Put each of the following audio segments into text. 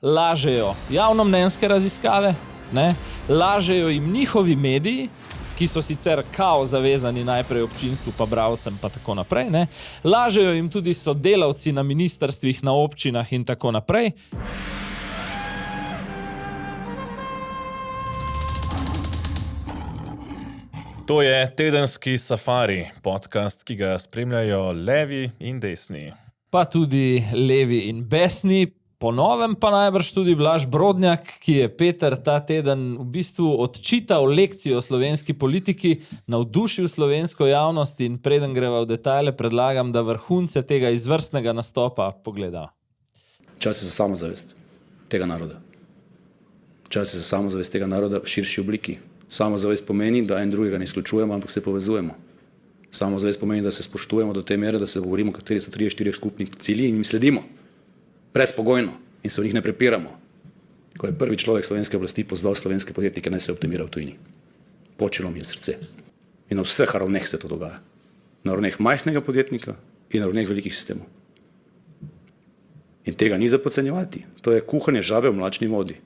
lažejo javnomnenjske raziskave, ne? Lažejo jim njihovi mediji, ki so sicer kao zavezani najprej občinstvu, pa bralcem, pa tako naprej, ne? Lažejo jim tudi sodelavci na ministrstvih, na občinah in tako naprej. To je tedenski Safari, podcast, ki ga spremljajo levi in desni. Pa tudi levi in besni, po novem pa najbrž tudi Blaž Brodnjak, ki je Peter ta teden v bistvu odčital lekcijo o slovenski politiki, navdušil slovensko javnost in preden greva v detajle, predlagam, da vrhunce tega izvrstnega nastopa pogleda. Čas je za samozavest tega naroda. Čas je za samozavest tega naroda v širši obliki. Samozavest pomeni, da en drugega ne izključujemo, ampak se povezujemo. Samozavest pomeni, da se spoštujemo do te mere, da se govorimo, kateri so 3-4 skupni cilji in jim sledimo. Brezpogojno in se v njih ne prepiramo. Ko je prvi človek slovenske oblasti pozval slovenske podjetnike, naj se optimira v tujini. Počelo mi je srce. In na vseh ravneh se to dogaja. Na ravneh majhnega podjetnika in na ravneh velikih sistemov. In tega ni za podcenjevati. To je kuhanje žabe v mlačni vodi.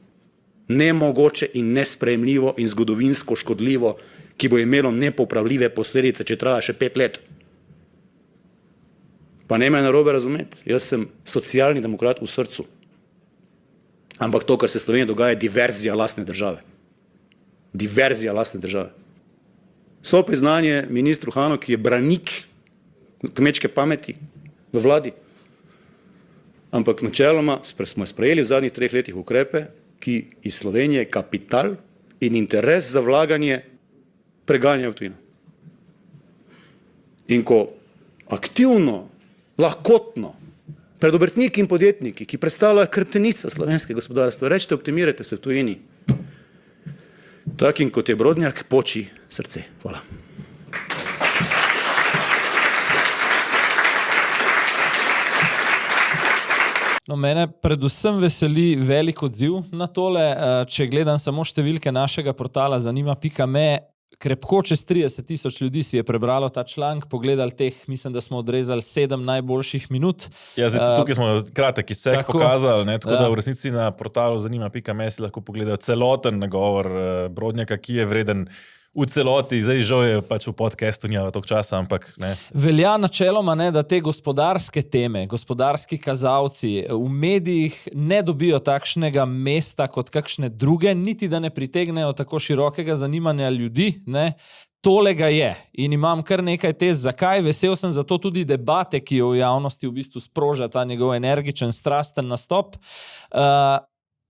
Nemogoče in nesprejemljivo in zgodovinsko škodljivo, ki bo imelo nepopravljive posledice, če traja še 5 let. Pa ne me narobe razumeti, jaz sem socialni demokrat v srcu. Ampak to, kar se v Sloveniji dogaja, je diverzija lastne države. Diverzija lastne države. So priznanje ministru Hanu, ki je branik kmečke pameti v vladi. Ampak načeloma smo sprejeli v zadnjih 3 letih ukrepe, ki iz Slovenije kapital in interes za vlaganje preganjajo v tujino. In ko aktivno, lahkotno, pred obrtniki in podjetniki, ki predstavljajo hrbtenico slovenskega gospodarstva, rečete, optimirajte se v tujini. Takim kot je Brodnjak, poči srce. Hvala. No, mene predvsem veseli velik odziv na tole. Če gledam samo številke našega portala zanima.me, krepko čez 30,000 ljudi si je prebralo ta članek, pogledali teh, mislim, da smo odrezali 7 najboljših minut. Ja, zdaj tukaj smo kratek izsek pokazali, ne? Tako da v resnici na portalu zanima.me si lahko pogledajo celoten nagovor Brodnjaka, ki je vreden v celoti, zdaj žal je pač v podcastu njava toliko časa, ampak ne. Velja načeloma, ne, da te gospodarske teme, gospodarski kazalci v medijih ne dobijo takšnega mesta kot kakšne druge, niti da ne pritegnejo tako širokega zanimanja ljudi, ne. Tolega je in imam kar nekaj tez, zakaj. Vesel sem zato tudi debate, ki jo v javnosti v bistvu sproža ta njegov energičen, strasten nastop.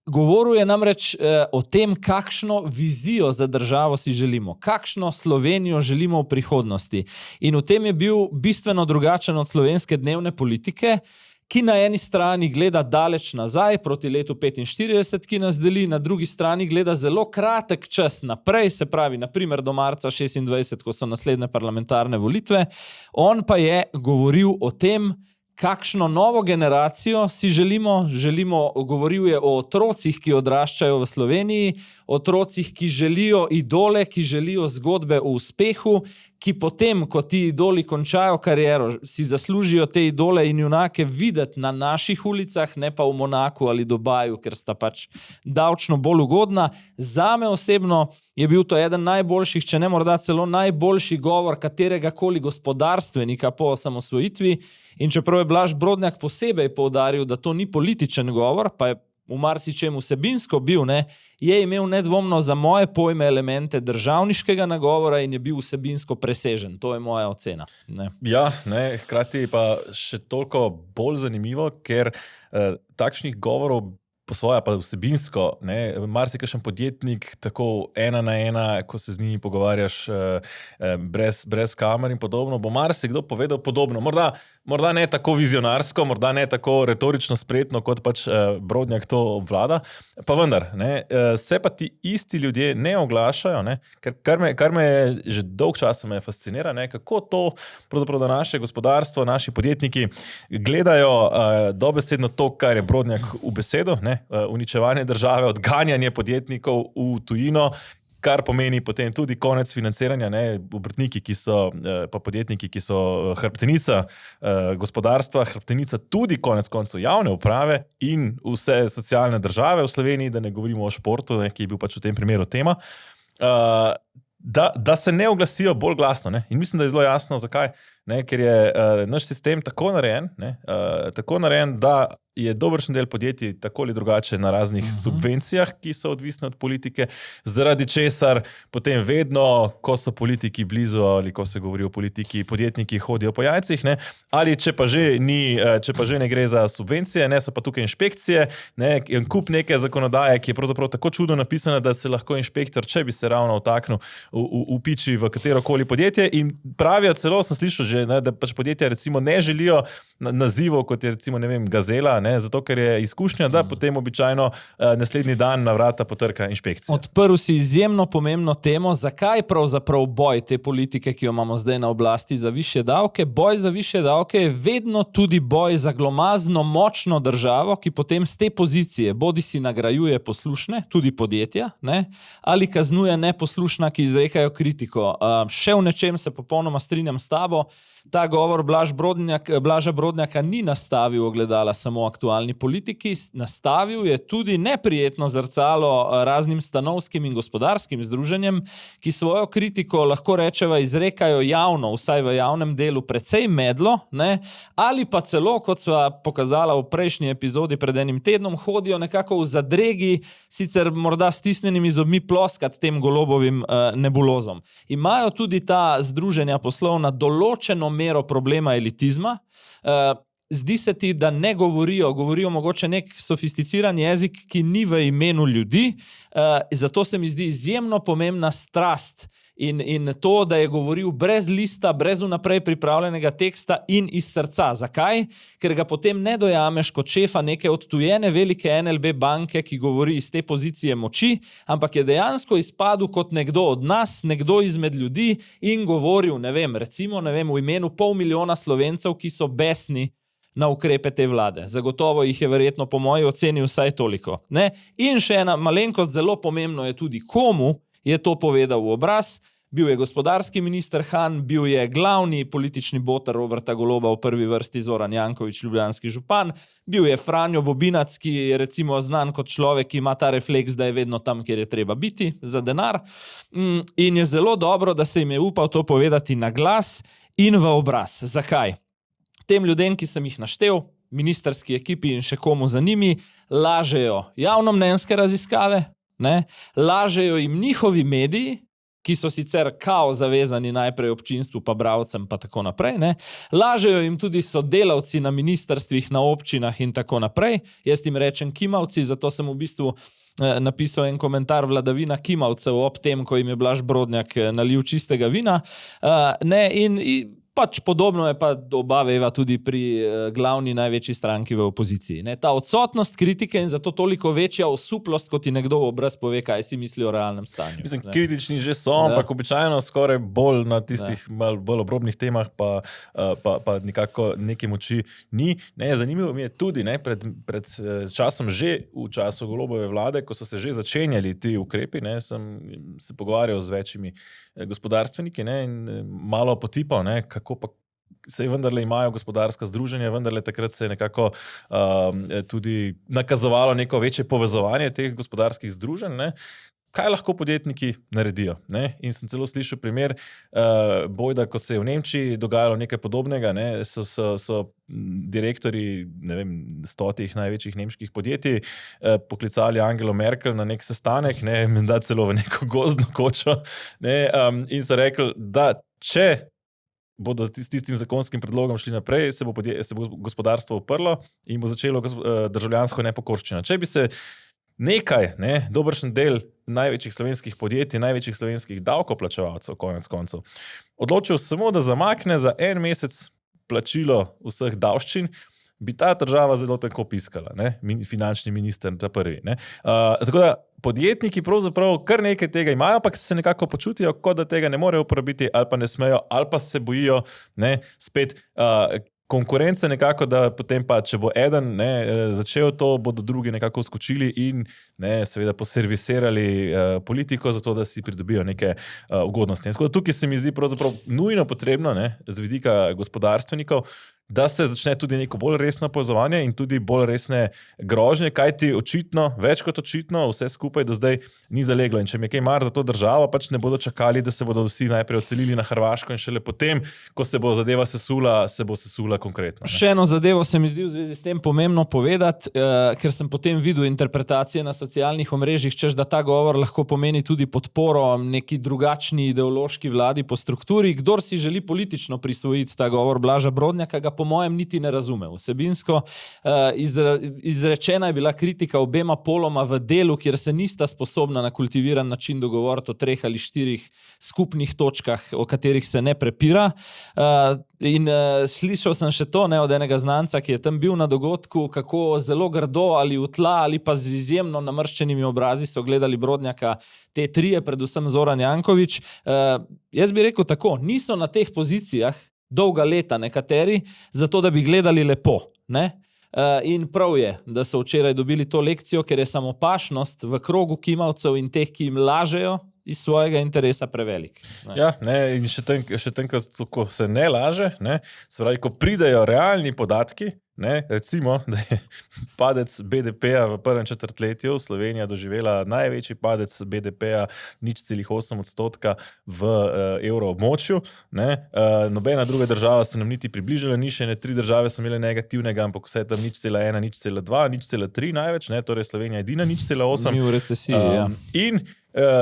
Govoril je namreč o tem, kakšno vizijo za državo si želimo, kakšno Slovenijo želimo v prihodnosti. In v tem je bil bistveno drugačen od slovenske dnevne politike, ki na eni strani gleda daleč nazaj, proti letu 45, ki nas deli, na drugi strani gleda zelo kratek čas naprej, se pravi, naprimer do marca 26, ko so naslednje parlamentarne volitve. On pa je govoril o tem, kakšno novo generacijo si želimo. Govoril je o otrocih, ki odraščajo v Sloveniji, otrocih, ki želijo idole, ki želijo zgodbe o uspehu, ki potem, ko ti idoli končajo kariero, si zaslužijo te idole in junake videti na naših ulicah, ne pa v Monaku ali Dubaju, ker sta pač davčno bolj ugodna. Zame osebno je bil to eden najboljših, če ne morda celo najboljši govor kateregakoli gospodarstvenika po osamosvojitvi. In čeprav je Blaž Brodnjak posebej poudaril, da to ni političen govor, pa je v marsičem vsebinsko bil, ne, je imel nedvomno za moje pojme elemente državniškega nagovora in je bil vsebinsko presežen. To je moja ocena. Ne. Ja, ne, hkrati pa še toliko bolj zanimivo, ker takšnih govorov po svoje pa vsebinsko, ne, marsikakšen podjetnik tako 1 na 1, ko se z njimi pogovarjaš brez kamer in podobno, bo marsikdo povedal podobno. Morda ne tako vizionarsko, morda ne tako retorično spretno, kot pač Brodnjak to obvlada, pa vendar, ne, se pa ti isti ljudje ne oglašajo, ne, kar me že dolg časa me fascinira, ne, kako to, pravzaprav, da naše gospodarstvo, naši podjetniki gledajo dobesedno to, kar je Brodnjak v besedo, ne, uničevanje države, odganjanje podjetnikov v tujino, kar pomeni potem tudi konec financiranja, ne, obrtniki, ki so, pa podjetniki, ki so hrbtenica gospodarstva, hrbtenica tudi konec koncev javne uprave in vse socialne države v Sloveniji, da ne govorimo o športu, ne, ki je bil pač v tem primeru tema, da se ne oglasijo bolj glasno. Ne? In mislim, da je zelo jasno, zakaj. Ne? Ker je naš sistem tako narejen, da je dobršen del podjetij tako ali drugače na raznih subvencijah, ki so odvisne od politike, zaradi česar potem vedno, ko so politiki blizu ali ko se govori o politiki, podjetniki hodijo po jajcih, ne? Ali če pa že ne gre za subvencije, ne, so pa tukaj inšpekcije, ne, in kup neke zakonodaje, ki je pravzaprav tako čudno napisana, da se lahko inšpektor, če bi se ravno vtaknil, upiči v katerokoli podjetje in pravijo celo, sem slišal že, ne, da pač podjetja recimo ne želijo nazivov, kot je recimo, ne vem, Gazela, ne, zato ker je izkušnja, da potem običajno naslednji dan na vrata potrka inšpekcija. Odprl si izjemno pomembno temo, zakaj pravzaprav boj te politike, ki jo imamo zdaj na oblasti za višje davke. Boj za višje davke je vedno tudi boj za glomazno močno državo, ki potem z te pozicije bodi si nagrajuje poslušne, tudi podjetja, ne, ali kaznuje neposlušna, ki izrekajo kritiko. Še v nečem se popolnoma strinjam s tabo. Ta govor Blaža Brodnjaka ni nastavil ogledala samo aktualni politiki, nastavil je tudi neprijetno zrcalo raznim stanovskim in gospodarskim združenjem, ki svojo kritiko, lahko rečeva, izrekajo javno, vsaj v javnem delu, precej medlo, ne? Ali pa celo, kot sva pokazala v prejšnji epizodi pred enim tednom, hodijo nekako v zadregi, sicer morda stisnenimi zobmi ploskat tem Golobovim nebulozom. Imajo tudi ta združenja poslovna določeno mero problema elitizma. Zdi se ti, da ne govorijo mogoče nek sofisticiran jezik, ki ni v imenu ljudi, zato se mi zdi izjemno pomembna strast in to, da je govoril brez lista, brez vnaprej pripravljenega teksta in iz srca. Zakaj? Ker ga potem ne dojameš kot šefa neke odtujene velike NLB banke, ki govori iz te pozicije moči, ampak je dejansko izpadel kot nekdo od nas, nekdo izmed ljudi in govoril, recimo v imenu 500 000 Slovencev, ki so besni na ukrepe te vlade. Zagotovo jih je verjetno po moji oceni vsaj toliko. Ne? In še ena malenkost, zelo pomembno je tudi, komu je to povedal v obraz. Bil je gospodarski minister Han, bil je glavni politični boter Roberta Goloba, v prvi vrsti Zoran Janković, ljubljanski župan, bil je Franjo Bobinac, ki je recimo znan kot človek, ki ima ta refleks, da je vedno tam, kjer je treba biti za denar. In je zelo dobro, da se jim je upal to povedati na glas in v obraz. Zakaj? Tem ljudem, ki sem jih naštel, ministerski ekipi in še komu za njimi, lažejo javnomnenjske raziskave, ne? Lažejo jim njihovi mediji, ki so sicer kao zavezani najprej občinstvu, pa bralcem, pa tako naprej, ne? Lažejo jim tudi sodelavci na ministrstvih, na občinah in tako naprej. Jaz jim rečem kimavci, zato sem v bistvu napisal en komentar Vladavina kimavcev ob tem, ko jim je Blaž Brodnjak nalil čistega vina. In pač podobno je pa oba veva tudi pri glavni največji stranki v opoziciji. Ne? Ta odsotnost kritike in zato toliko večja osuplost, kot ti nekdo v obraz pove, kaj si misli o realnem stanju. Mislim, kritični že so, ampak običajno skoraj bolj na tistih bolj obrobnih temah pa nekako neke moči ni. Ne, zanimivo mi je tudi, ne, pred časom, že v času Golobove vlade, ko so se že začenjali ti ukrepi, ne, sem se pogovarjal z večjimi gospodarstveniki, ne, in malo potipal, ne, kako pa se vendarle imajo gospodarska združenja, vendarle takrat se je nekako tudi nakazovalo neko večje povezovanje teh gospodarskih združenj, ne. Kaj lahko podjetniki naredijo? Ne? In sem celo slišal primer, bojda, ko se je v Nemčiji dogajalo nekaj podobnega, ne? so direktorji 100 največjih nemških podjetij poklicali Angelo Merkel na nek sestanek, ne? Da celo v neko gozdno kočo, ne? In so rekli, da če bodo s tistim zakonskim predlogom šli naprej, se bo gospodarstvo uprlo in bo začelo državljansko nepokorščina. Če bi se nekaj, dobršen del največjih slovenskih podjetij, največjih slovenskih davkoplačevalcev, konec koncev, odločil samo, da zamakne za 1 mesec plačilo vseh davščin, bi ta država zelo tako piskala, ne? Finančni minister, ta prvi. Ne? Tako da podjetniki pravzaprav kar nekaj tega imajo, pa se nekako počutijo, kot da tega ne morejo uporabiti, ali pa ne smejo, ali pa se bojijo, ne? Spet, konkurence nekako, da potem pa, če bo eden začel to, bodo drugi nekako skočili in seveda poservisirali politiko za to, da si pridobijo neke ugodnosti. Tako da tukaj se mi zdi pravzaprav nujno potrebno z vidika gospodarstvenikov, da se začne tudi neko bolj resno povezovanje in tudi bolj resne grožnje, kajti očitno, več kot očitno, vse skupaj do zdaj ni zaleglo. In če mi je kaj mar za to državo, pač ne bodo čakali, da se bodo vsi najprej odselili na Hrvaško in šele potem, ko se bo zadeva sesula, se bo sesula konkretno. Še eno zadevo se mi zdi v zvezi s tem pomembno povedati, ker sem potem videl interpretacije na socialnih omrežjih, češ da ta govor lahko pomeni tudi podporo neki drugačni ideološki vladi po strukturi. Kdor si želi politično prisvojiti ta govor Blaža Brodnjaka, ga po mojem niti ne razume. Vsebinsko izrečena je bila kritika obema poloma v delu, kjer se nista sposobna na kultiviran način dogovoriti o 3 ali 4 skupnih točkah, o katerih se ne prepira. In slišal sem še to od enega znanca, ki je tam bil na dogodku, kako zelo grdo ali v tla ali pa z izjemno namrščenimi obrazi so gledali Brodnjaka te trije, predvsem Zoran Janković. Jaz bi rekel tako, niso na teh pozicijah dolga leta nekateri, zato da bi gledali lepo. In prav je, da so včeraj dobili to lekcijo, ker je samopašnost v krogu kimavcev in teh, ki jim lažejo iz svojega interesa prevelik. In še tem, ko se ne laže, se pravi, ko pridejo realni podatki, recimo, da je padec BDP-ja v prvem četrtletju Slovenija doživela največji padec BDP-ja 0,8% v evroobmočju. Nobena druga država se nam niti približala, ni še 3 države so imele negativnega, ampak vse tam 0,1, 0,2, 0,3 največ, torej Slovenija edina 0,8. Mi v recesiji, In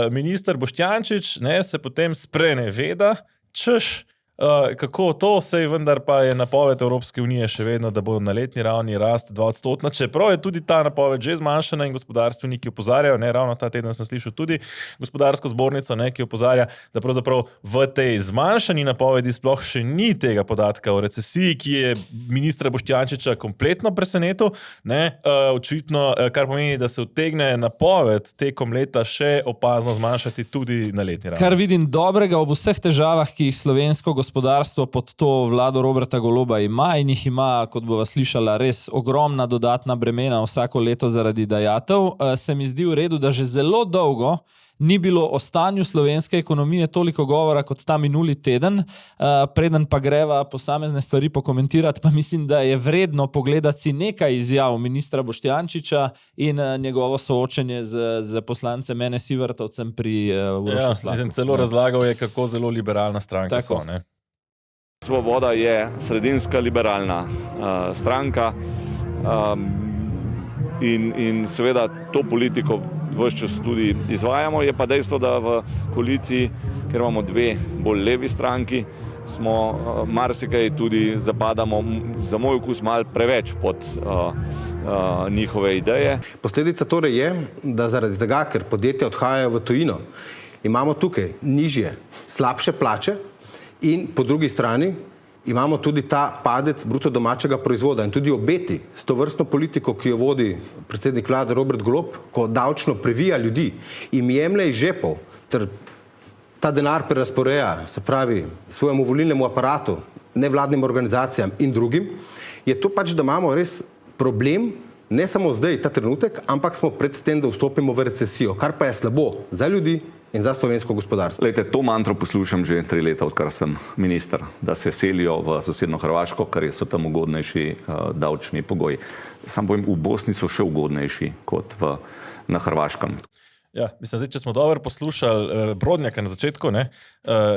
minister Boštjančič se potem spreneveda, češ, kako to, sej vendar pa je napoved Evropske unije še vedno, da bo na letni ravni rast 2%, čeprav je tudi ta napoved že zmanjšana in gospodarstveniki opozarjajo, ravno ta teden sem slišal tudi gospodarsko zbornico, ki opozarja, da pravzaprav v tej zmanjšani napovedi sploh še ni tega podatka o recesiji, ki je ministra Boštjančiča kompletno presenetil, očitno, kar pomeni, da se utegne napoved tekom leta še opazno zmanjšati tudi na letni ravni. Kar vidim dobrega ob vseh težavah, ki jih slovensko gospodarstvo pod to vlado Roberta Goloba ima in jih ima, kot bova slišala, res ogromna dodatna bremena vsako leto zaradi dajatev, se mi zdi v redu, da že zelo dolgo ni bilo o stanju slovenske ekonomije toliko govora kot ta minuli teden. Preden pa greva posamezne stvari pokomentirati, pa mislim, da je vredno pogledati si nekaj izjav ministra Boštjančiča in njegovo soočenje z poslancem Mene Sivertovcem pri Urošu Slaku. Celo razlagal je, kako zelo liberalna stranka so. Svoboda je sredinska liberalna stranka in seveda to politiko ves čas tudi izvajamo. Je pa dejstvo, da v koaliciji, ker imamo 2 bolj levi stranki, smo marsikaj tudi zapadamo za moj okus malo preveč pod njihove ideje. Posledica torej je, da zaradi tega, ker podjetja odhajajo v tujino, imamo tukaj nižje, slabše plače in po drugi strani imamo tudi ta padec bruto domačega proizvoda in tudi obeti s to vrstno politiko, ki jo vodi predsednik vlade Robert Golob, ko davčno previja ljudi in jemlje iz žepov ter ta denar prerazporeja, se pravi, svojemu volilnemu aparatu, nevladnim organizacijam in drugim, je to pač, da imamo res problem, ne samo zdaj, ta trenutek, ampak smo pred tem, da vstopimo v recesijo, kar pa je slabo za ljudi in za slovensko gospodarstvo. Lejte, to mantro poslušam že 3 leta, odkar sem minister, da se selijo v sosedno Hrvaško, ker so tam ugodnejši davčni pogoji. Sam povem, v Bosni so še ugodnejši kot na Hrvaškem. Mislim, zdaj, če smo dobro poslušali Brodnjaka na začetku,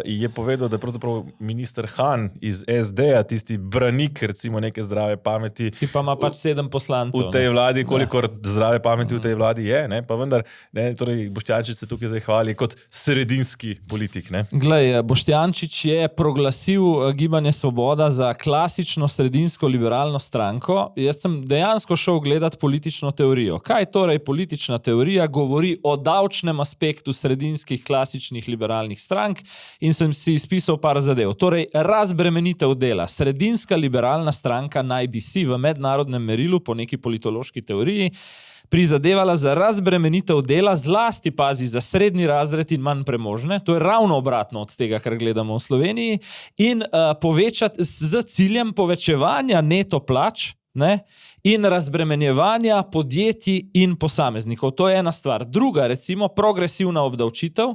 je povedal, da je pravzaprav minister Han iz SD-ja tisti branik, recimo, neke zdrave pameti. Ki pa ima pač 7 poslancev. V tej vladi, kolikor zdrave pameti v tej vladi je, pa vendar, torej Boštjančič se tukaj zdaj hvali kot sredinski politik. Glej, Boštjančič je proglasil Gibanje Svoboda za klasično sredinsko liberalno stranko. Jaz sem dejansko šel gledati politično teorijo. Kaj torej politična teorija govori o davčnem aspektu sredinskih klasičnih liberalnih strank in sem si izpisal par zadev. Torej, razbremenitev dela. Sredinska liberalna stranka naj bi si v mednarodnem merilu po neki politološki teoriji prizadevala za razbremenitev dela, zlasti pazi za srednji razred in manj premožne, to je ravno obratno od tega, kar gledamo v Sloveniji, in povečati z ciljem povečevanja neto plač, ne, in razbremenjevanja podjetij in posameznikov. To je ena stvar. Druga, recimo, progresivna obdavčitev,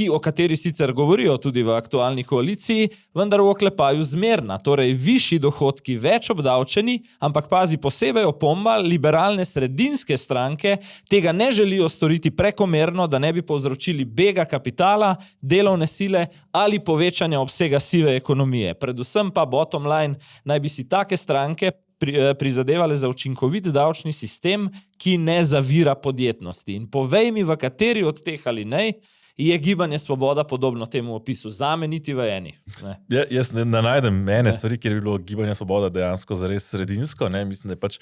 o kateri sicer govorijo tudi v aktualni koaliciji, vendar v oklepaju zmerna, torej višji dohodki, več obdavčeni, ampak pazi posebej opomba, liberalne sredinske stranke tega ne želijo storiti prekomerno, da ne bi povzročili bega kapitala, delovne sile ali povečanja obsega sive ekonomije. Predvsem pa bottom line naj bi si take stranke prizadevale za učinkovit davčni sistem, ki ne zavira podjetnosti. In povej mi, v kateri od teh alinej je Gibanje Svoboda podobno temu opisu. Zame niti v eni. Jaz ne najdem ene stvari, kjer bi bilo Gibanje Svoboda dejansko zares sredinsko. Ne? Mislim, da je pač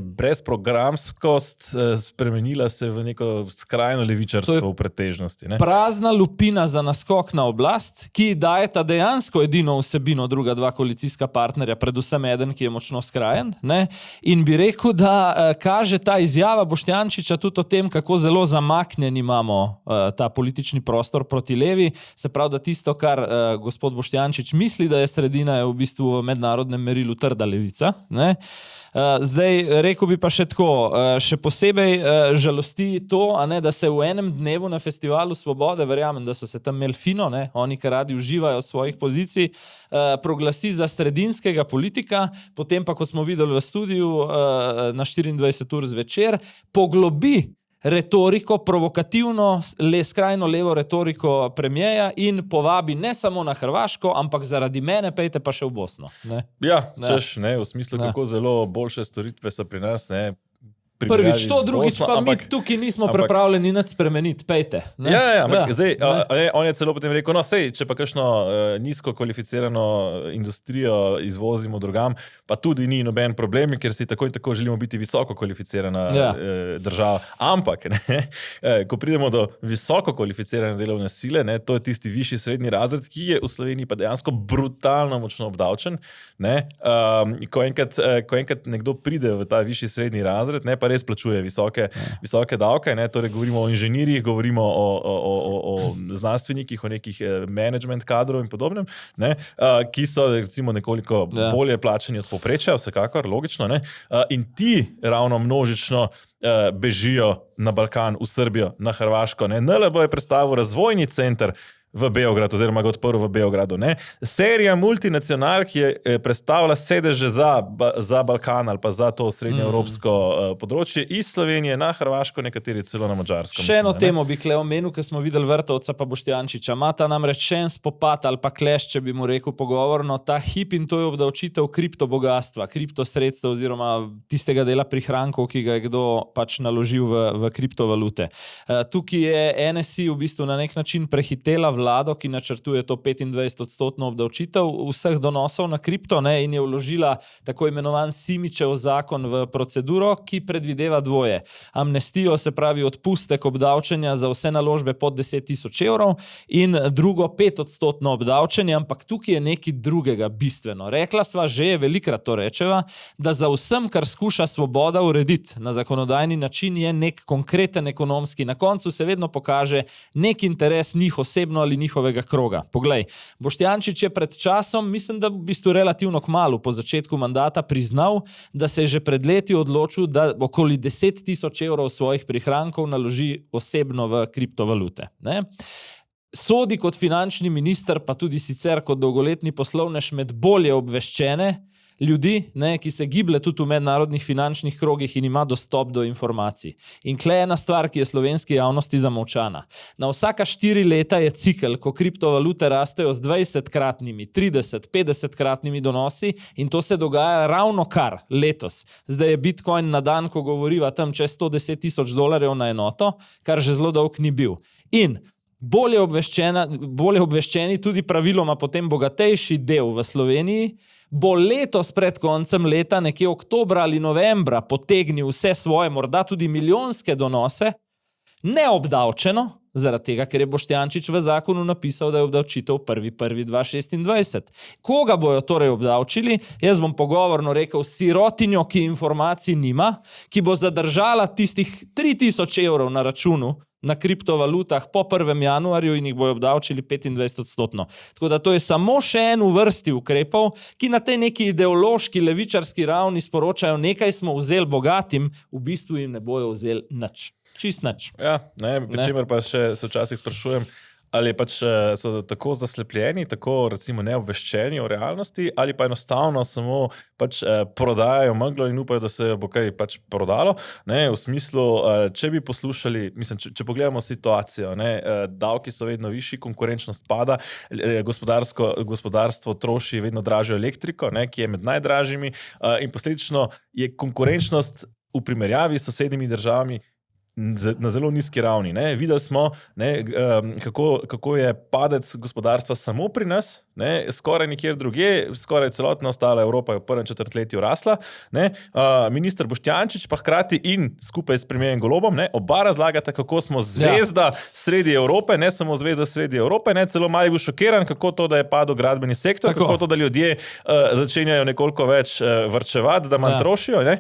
brezprogramskost spremenila se v neko skrajno levičarstvo v pretežnosti. Ne? Prazna lupina za naskok na oblast, ki dajeta dejansko edino vsebino druga dva koalicijska partnerja, predvsem eden, ki je močno skrajen. Ne? In bi rekel, da kaže ta izjava Boštjančiča tudi o tem, kako zelo zamaknjen imamo ta politični prostor proti levi, se pravi, da tisto, kar gospod Boštjančič misli, da je sredina, je v bistvu v mednarodnem merilu trda levica. Ne? Zdaj, rekel bi pa še tako, še posebej žalosti to, a ne, da se v enem dnevu na Festivalu Svobode, verjamem, da so se tam imeli fino, ne, oni, ki radi uživajo svojih pozicij, proglasi za sredinskega politika, potem pa, ko smo videli v studiu na 24 ur zvečer, poglobi retoriko, provokativno, skrajno levo retoriko premijeja in povabi ne samo na Hrvaško, ampak zaradi mene pejte pa še v Bosno. Ne? Ja, češ, ne, v smislu, kako zelo boljše storitve so pri nas, ne. Prvič to, drugič pa mi tukaj nismo pripravljeni nič spremeniti, pejte. Ne? Ja, zdaj, on je celo potem rekel, no sej, če pa kakšno nizko kvalificirano industrijo izvozimo drugam, pa tudi ni noben problem, ker si tako in tako želimo biti visoko kvalificirana država. Ampak, ne, ko pridemo do visoko kvalificirane delovne sile, ne, to je tisti višji srednji razred, ki je v Sloveniji pa dejansko brutalno močno obdavčen. Ne? Ko enkrat nekdo pride v ta višji srednji razred, ne, pa res plačuje visoke davke, ne? Torej govorimo o inženirjih, govorimo o znanstvenikih, o nekih management kadrov in podobnem, ne? Ki so recimo nekoliko bolje plačeni od povprečja, vsekakor, logično, ne? In ti ravno množično bežijo na Balkan, v Srbijo, na Hrvaško. Ne? NLB je predstavil razvojni center v Beogradu, oziroma ga odprl v Beogradu. Ne? Serija multinacionalk je predstavila sedeže za Balkan ali pa za to srednjeevropsko področje iz Slovenije na Hrvaško, nekateri celo na Madžarsko. Še eno temo bi kle omenil, ker smo videli Vrtovca pa Boštjančiča. Mata namreč še en spopad ali pa kleš, če bi mu rekel pogovorno, ta hip, in to je obdavčitev kriptobogatstva, kriptosredstev oziroma tistega dela prihrankov, ki ga je kdo pač naložil v kriptovalute. Tukaj je NSI v bistvu na nek način prehitela vlado, ki načrtuje to 25% obdavčitev vseh donosov na kripto, ne, in je vložila tako imenovan Simičev zakon v proceduro, ki predvideva dvoje. Amnestijo, se pravi odpustek obdavčenja za vse naložbe pod 10.000 evrov in drugo 5% obdavčenje, ampak tukaj je nekaj drugega bistveno. Rekla sva že, velikrat to rečeva, da za vsem, kar skuša Svoboda urediti na zakonodajni način, je nek konkreten ekonomski. Na koncu se vedno pokaže nek interes njih osebno ali njihovega kroga. Poglej, Boštjančič je pred časom, mislim, da v bistvu relativno kmalu po začetku mandata priznal, da se je že pred leti odločil, da okoli 10.000 evrov svojih prihrankov naloži osebno v kriptovalute. Ne? Sodi kot finančni minister, pa tudi sicer kot dolgoletni poslovnež med bolje obveščene ljudi, ne, ki se giblje tudi v mednarodnih finančnih krogih in ima dostop do informacij. In kle je ena stvar, ki je slovenski javnosti zamolčana. Na vsaka 4 leta je cikel, ko kriptovalute rastejo z 20-kratnimi, 30, 50-kratnimi donosi, in to se dogaja ravno kar letos. Zdaj je Bitcoin na dan, ko govoriva tam čez $110,000 na enoto, kar že zelo dolg ni bil. In bolje obveščeni, tudi praviloma potem bogatejši del v Sloveniji, bo letos pred koncem leta, nekje oktobra ali novembra, potegnil vse svoje, morda tudi milijonske donose, neobdavčeno, zaradi tega, ker je Boštjančič v zakonu napisal, da je obdavčitev 1.1.2026. Koga bojo torej obdavčili? Jaz bom pogovorno rekel sirotinjo, ki informacij nima, ki bo zadržala tistih 3000 evrov na računu na kriptovalutah po 1. januarju in jih bojo obdavčili 25%. Tako da to je samo še en v vrsti ukrepov, ki na tej neki ideološki, levičarski ravni sporočajo, nekaj smo vzeli bogatim, v bistvu jim ne bojo vzeli nič. Čist nič. Ja, pri čemer pa še se včasih sprašujem, ali pač so tako zaslepljeni, tako recimo neobveščeni o realnosti, ali pa enostavno samo pač prodajajo meglo in upajo, da se bo kaj pač prodalo. Ne, v smislu, če bi poslušali, mislim, če pogledamo situacijo, ne, davki so vedno višji, konkurenčnost pada, gospodarstvo troši vedno dražjo elektriko, ne, ki je med najdražjimi, in posledično je konkurenčnost v primerjavi s sosednjimi državami na zelo nizki ravni. Ne. Videli smo, ne, kako je padec gospodarstva samo pri nas, ne, skoraj nikjer drugje, skoraj celotna ostala Evropa je v prvem četrtletju rasla. Ne. Minister Boštjančič pa hkrati in skupaj s premierjem Golobom, ne, oba razlagata, kako smo zvezda sredi Evrope, ne samo zvezda sredi Evrope, ne, celo malo je bil šokiran, kako to, da je padel gradbeni sektor, kako to, da ljudje začenjajo nekoliko več varčevati, da manj trošijo. Ne.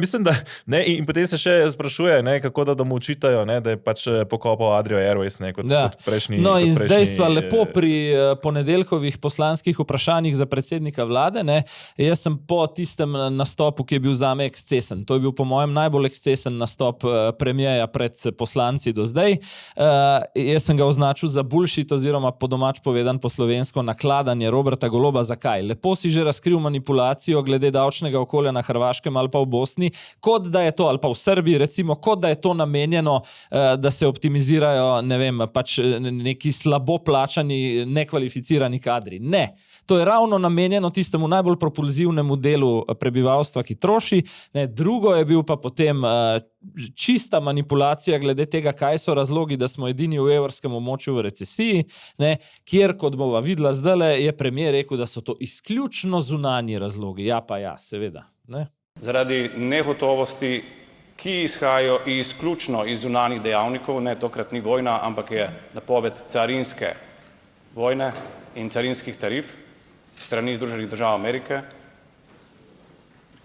Mislim, da ne, in potem se še sprašuje, ne, kako da mu učitajo, ne, da je pač pokopal Adrio Airways, ne, kot prejšnji. No in zdaj sva lepo pri ponedeljkovih poslanskih vprašanjih za predsednika vlade. Ne. Jaz sem po tistem nastopu, ki je bil zame ekscesen. To je bil po mojem najbolj ekscesen nastop premierja pred poslanci do zdaj. Jaz sem ga označil za bullshit oziroma po domač povedan po slovensko nakladanje Roberta Goloba. Zakaj? Lepo si že razkril manipulacijo glede davčnega okolja na Hrvaškem ali pa v Bosni, kot da je to, ali pa v Srbiji recimo, kot da je to namenjeno, da se optimizirajo, ne vem, pač neki slabo plačani, nekvalificirani kadri. Ne. To je ravno namenjeno tistemu najbolj propulzivnemu delu prebivalstva, ki troši. Ne. Drugo je bil pa potem čista manipulacija glede tega, kaj so razlogi, da smo edini v evrskem območju v recesiji, ne, kjer, kot bova videla zdajle, je premier rekel, da so to izključno zunanji razlogi. Ja pa ja, seveda. Ne. Zaradi negotovosti, ki izhajajo izključno iz zunanjih dejavnikov, ne, tokrat ni vojna, ampak je napoved carinske vojne in carinskih tarif strani Združenih držav Amerike.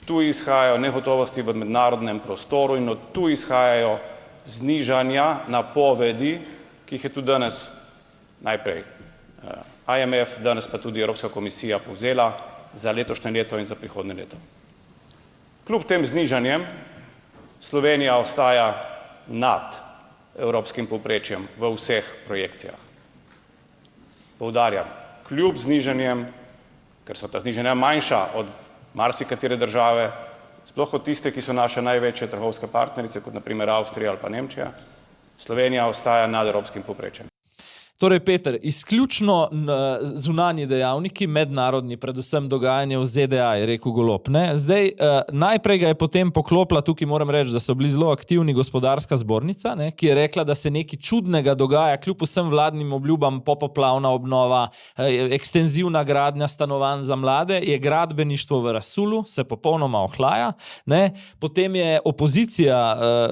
Tu izhajajo negotovosti v mednarodnem prostoru in od tu izhajajo znižanja napovedi, ki jih je tudi danes najprej IMF, danes pa tudi Evropska komisija povzela za letošnje leto in za prihodnje leto. Kljub tem znižanjem Slovenija ostaja nad evropskim povprečjem v vseh projekcijah. Poudarjam, kljub znižanjem, ker so ta znižanja manjša od marsikatere države, sploh od tiste, ki so naše največje trgovske partnerice, kot na primer Avstrija ali pa Nemčija, Slovenija ostaja nad evropskim povprečjem. Torej, Peter, izključno zunanji dejavniki, mednarodni, predvsem dogajanje v ZDA, je rekel Golob. Ne? Zdaj, najprej ga je potem poklopila, tukaj moram reči, da so bili zelo aktivni gospodarska zbornica, ne? Ki je rekla, da se nekaj čudnega dogaja, kljub vsem vladnim obljubam, popoplavna obnova, ekstenzivna gradnja stanovanj za mlade, je gradbeništvo v rasulu, se popolnoma ohlaja. Ne? Potem je opozicija,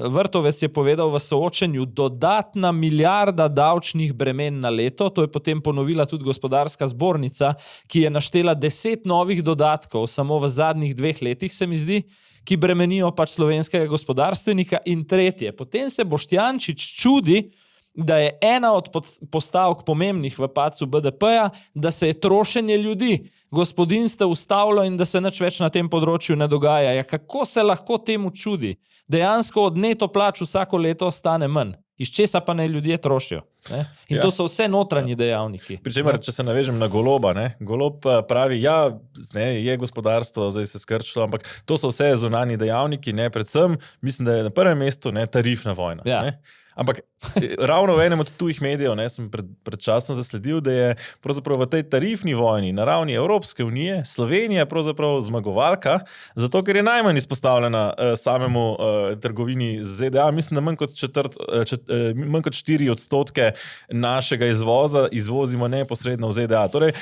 Vrtovec je povedal v soočenju, dodatna milijarda davčnih bremen na leto, to je potem ponovila tudi gospodarska zbornica, ki je naštela 10 novih dodatkov samo v zadnjih 2 letih, se mi zdi, ki bremenijo pač slovenskega gospodarstvenika. In tretje, potem se Boštjančič čudi, da je ena od postavk pomembnih v padcu BDP-ja, da se je trošenje ljudi, gospodinjstev ustavilo in da se nič več na tem področju ne dogaja. Ja, kako se lahko temu čudi? Dejansko od neto plač vsako leto ostane manj. Iz česa pa naj ljudje trošijo. Ne? In to so vse notranji dejavniki. Pričemer, če se navežem na Goloba, ne? Golob pravi, ja, ne, je gospodarstvo, zdaj se skrčilo, ampak to so vse zunanji dejavniki, ne? Predvsem, mislim, da je na prvem mestu, ne, tarifna vojna. Ja. Ne? Ampak ravno v enem od tujih medijev, ne, sem pred časom zasledil, da je pravzaprav v tej tarifni vojni na ravni Evropske unije Slovenija pravzaprav zmagovalka, zato ker je najmanj izpostavljena samemu trgovini z ZDA. Mislim, da manj kot 4% našega izvoza izvozimo neposredno v ZDA. Torej,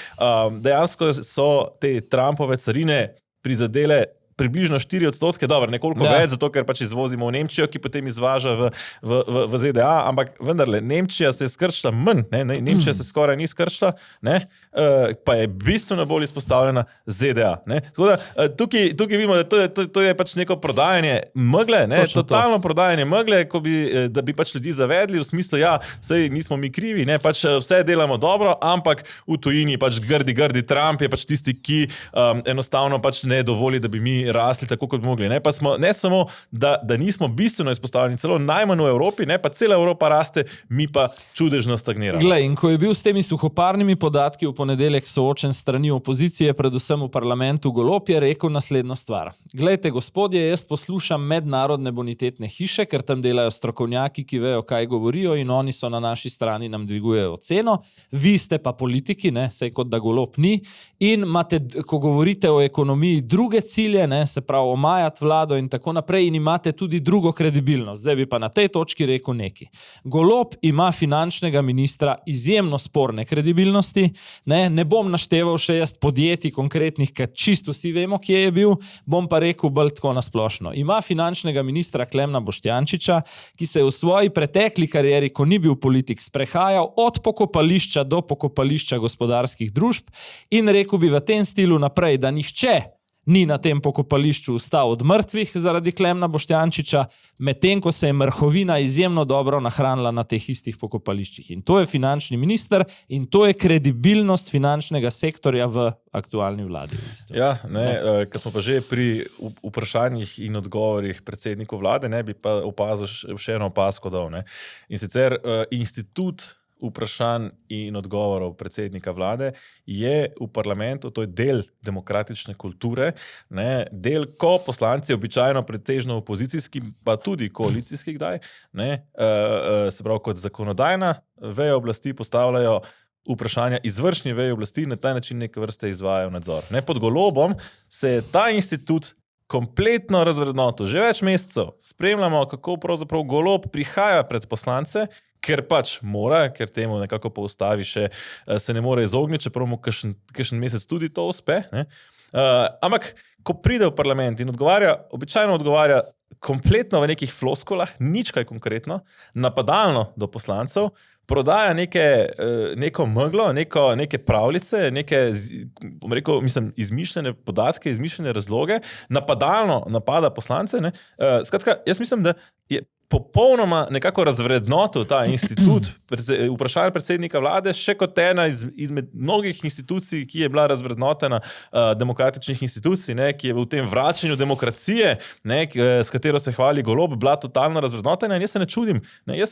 dejansko so te Trumpove carine prizadele približno 4%, dobro, nekoliko več, zato ker pač izvozimo v Nemčijo, ki potem izvaža v ZDA, ampak vendarle, Nemčija se je skrčila manj, Nemčija se skoraj ni skrčila, pa je bistveno bolj izpostavljena ZDA. Tako da tukaj vidimo, da to je pač neko prodajanje megle, totalno prodajanje megle, da bi pač ljudi zavedli v smislu, saj nismo mi krivi, pač vse delamo dobro, ampak v tujini pač grdi Trump je pač tisti, ki enostavno pač ne dovoli, da bi mi rasli tako, kot bi mogli. Pa smo ne samo, da nismo bistveno izpostavljeni, celo najmanj v Evropi, pa cela Evropa raste, mi pa čudežno stagniramo. Glej, in ko je bil s temi suhoparnimi podatki v ponedeljek soočen strani opozicije, predvsem v parlamentu Golob, je rekel naslednjo stvar. Glejte, gospodje, jaz poslušam mednarodne bonitetne hiše, ker tam delajo strokovnjaki, ki vejo, kaj govorijo in oni so na naši strani, nam dvigujejo ceno. Vi ste pa politiki, sej kot da Golob ni, in imate, ko govorite o ekonomiji, druge cilje, se pravi omajati vlado in tako naprej, in imate tudi drugo kredibilnost. Zdaj bi pa na tej točki rekel nekaj. Golob ima finančnega ministra izjemno sporne kredibilnosti, ne bom našteval še jaz podjetij konkretnih, ker čisto vsi vemo, kje je bil, bom pa rekel bolj tako nasplošno. Ima finančnega ministra Klemna Boštjančiča, ki se je v svoji pretekli karieri, ko ni bil politik, sprehajal od pokopališča do pokopališča gospodarskih družb in rekel bi v tem stilu naprej, da nihče ni na tem pokopališču vstal od mrtvih zaradi Klemna Boštjančiča, medtem ko se je mrhovina izjemno dobro nahranila na teh istih pokopališčih. In to je finančni minister in to je kredibilnost finančnega sektorja v aktualni vladi. Ko smo pa že pri vprašanjih in odgovorih predsedniku vlade, bi pa opazil še eno opazko dal. In sicer institut vprašanj in odgovorov predsednika vlade je v parlamentu, to je del demokratične kulture, del, ko poslanci običajno pretežno opozicijski, pa tudi koalicijski kdaj, se pravi kot zakonodajna veja oblasti postavljajo vprašanja izvršni veji oblasti in na ta način neke vrste izvajajo nadzor. Pod Golobom se je ta institut kompletno razvrednotil. Že več mesecev spremljamo, kako pravzaprav Golob prihaja pred poslance, ker pač mora, ker temu nekako po ustavi še se ne more izogniti, čeprav mu kakšen mesec tudi to uspe. Ampak, ko pride v parlament in običajno odgovarja kompletno v nekih floskulah, nič kaj konkretno, napadalno do poslancev, prodaja neko meglo, neke pravljice, izmišljene podatke, izmišljene razloge, napadalno napada poslance. Skratka, jaz mislim, da je popolnoma nekako razvrednotil ta institut vprašanja predsednika vlade še kot ena izmed mnogih institucij, ki je bila razvrednotena demokratičnih institucij, ki je v tem vračanju demokracije, s katero se hvali Golob, bila totalno razvrednotena in jaz se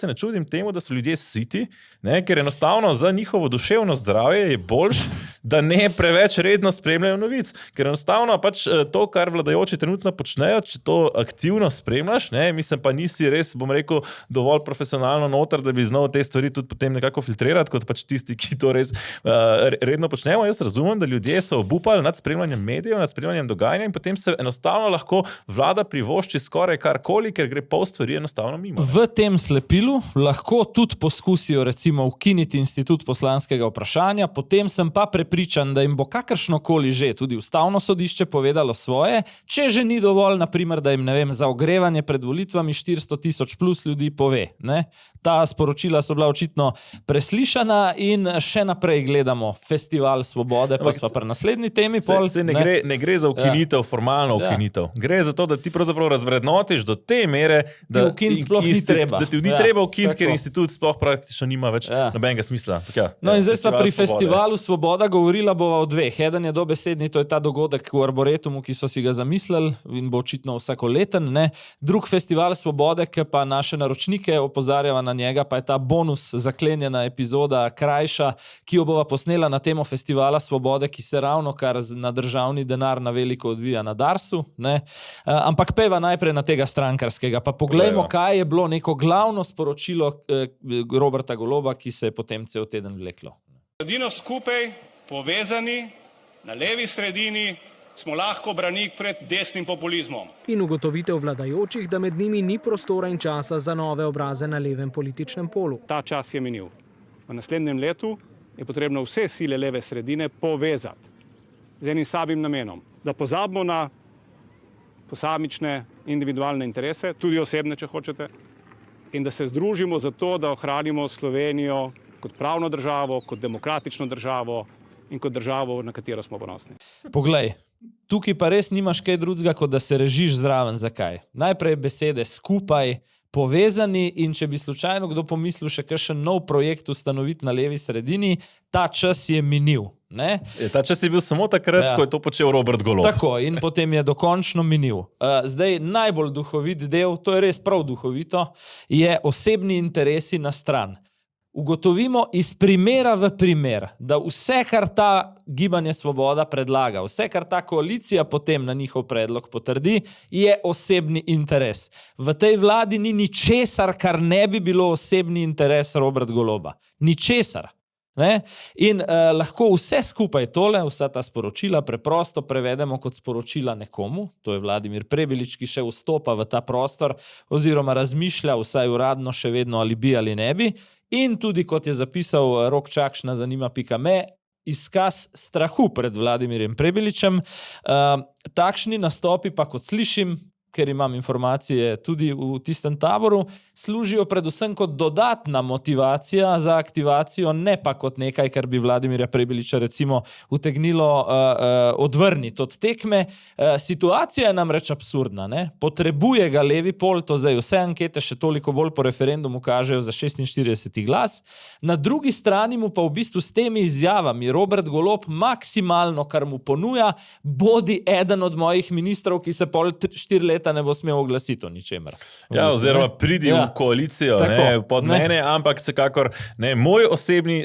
ne čudim temu, da so ljudje siti, ker enostavno za njihovo duševno zdravje je boljš, da ne preveč redno spremljajo novic, ker enostavno pač to, kar vladajoči trenutno počnejo, če to aktivno spremljaš, mislim pa nisi res, bom rekel, dovolj profesionalno noter, da bi znal te stvari tudi potem nekako filtrirati, kot pač tisti, ki to res redno počnemo. Jaz razumem, da ljudje so obupali nad spremljanjem medijev, nad spremljanjem dogajanja in potem se enostavno lahko vlada privošči skoraj karkoli, ker gre pol stvari enostavno mimo. V tem slepilu lahko tudi poskusijo recimo ukiniti institut poslanskega vprašanja, potem sem pa prepričan, da jim bo kakršnokoli že tudi ustavno sodišče povedalo svoje, če že ni dovolj, naprimer, da jim, za ogrevanje pred volitvami 400 000 plus ljudi pove. Ta sporočila so bila očitno preslišana in še naprej gledamo Festival svobode, pa sva pri naslednji temi. Ne gre za ukinitev, formalno ukinitev. Gre za to, da ti pravzaprav razvrednotiš do te mere, da ti ni treba ukiniti, ker institut sploh praktično nima več nobenega smisla. In zdaj sta pri Festivalu svoboda govorila bova o dveh. Eden je dobesedni, to je ta dogodek v Arboretumu, ki so si ga zamislili in bo očitno vsakoleten. Drug Festival svobode, ki pa naše naročnike opozarjava na njega, pa je ta bonus zaklenjena epizoda krajša, ki jo bova posnela na temo Festivala svobode, ki se ravno kar na državni denar na veliko odvija na Darsu. Ampak peva najprej na tega strankarskega. Pa poglejmo, kaj je bilo neko glavno sporočilo Roberta Goloba, ki se je potem cel teden vleklo. Edino skupaj, povezani, na levi sredini, smo lahko branik pred desnim populizmom. In ugotovitev vladajočih, da med njimi ni prostora in časa za nove obraze na levem političnem polu. Ta čas je minil. V naslednjem letu je potrebno vse sile leve sredine povezati z enim samim namenom, da pozabimo na posamične, individualne interese, tudi osebne, če hočete, in da se združimo za to, da ohranimo Slovenijo kot pravno državo, kot demokratično državo in kot državo, na katero smo ponosni. Poglej, tukaj pa res nimaš kaj drugega, kot da se režiš zraven. Zakaj? Najprej besede skupaj, povezani, in če bi slučajno kdo pomislil še kakšen nov projekt ustanoviti na levi sredini, ta čas je minil. Ne? Ta čas je bil samo takrat, ko je to počel Robert Golob. Tako, in potem je dokončno minil. Zdaj, najbolj duhovit del, to je res prav duhovito, je osebni interesi na stran. Ugotovimo iz primera v primer, da vse, kar ta Gibanje Svoboda predlaga, vse, kar ta koalicija potem na njihov predlog potrdi, je osebni interes. V tej vladi ni ničesar, kar ne bi bilo osebni interes Robert Goloba. Ničesar. Ne? In lahko vse skupaj tole, vsa ta sporočila preprosto prevedemo kot sporočila nekomu, to je Vladimir Prebilič, ki še vstopa v ta prostor oziroma razmišlja vsaj uradno še vedno ali bi ali ne bi, in tudi kot je zapisal Rok Čakš na zanima.me, izkaz strahu pred Vladimirjem Prebiličem. Takšni nastopi pa, kot slišim, ker imam informacije tudi v tistem taboru, služijo predvsem kot dodatna motivacija za aktivacijo, ne pa kot nekaj, kar bi Vladimirja Prebiliča recimo utegnilo odvrniti od tekme. Situacija je namreč absurdna. Ne? Potrebuje ga levi pol, to zdaj vse ankete še toliko bolj po referendumu kažejo za 46. glas. Na drugi strani mu pa v bistvu s temi izjavami Robert Golob maksimalno, kar mu ponuja, bodi eden od mojih ministrov, ki se pol 4 leta ne bo smel oglasiti o ničemer. Ja, oziroma pridi v koalicijo, ne, pod mene, ampak vsekakor moj osebni,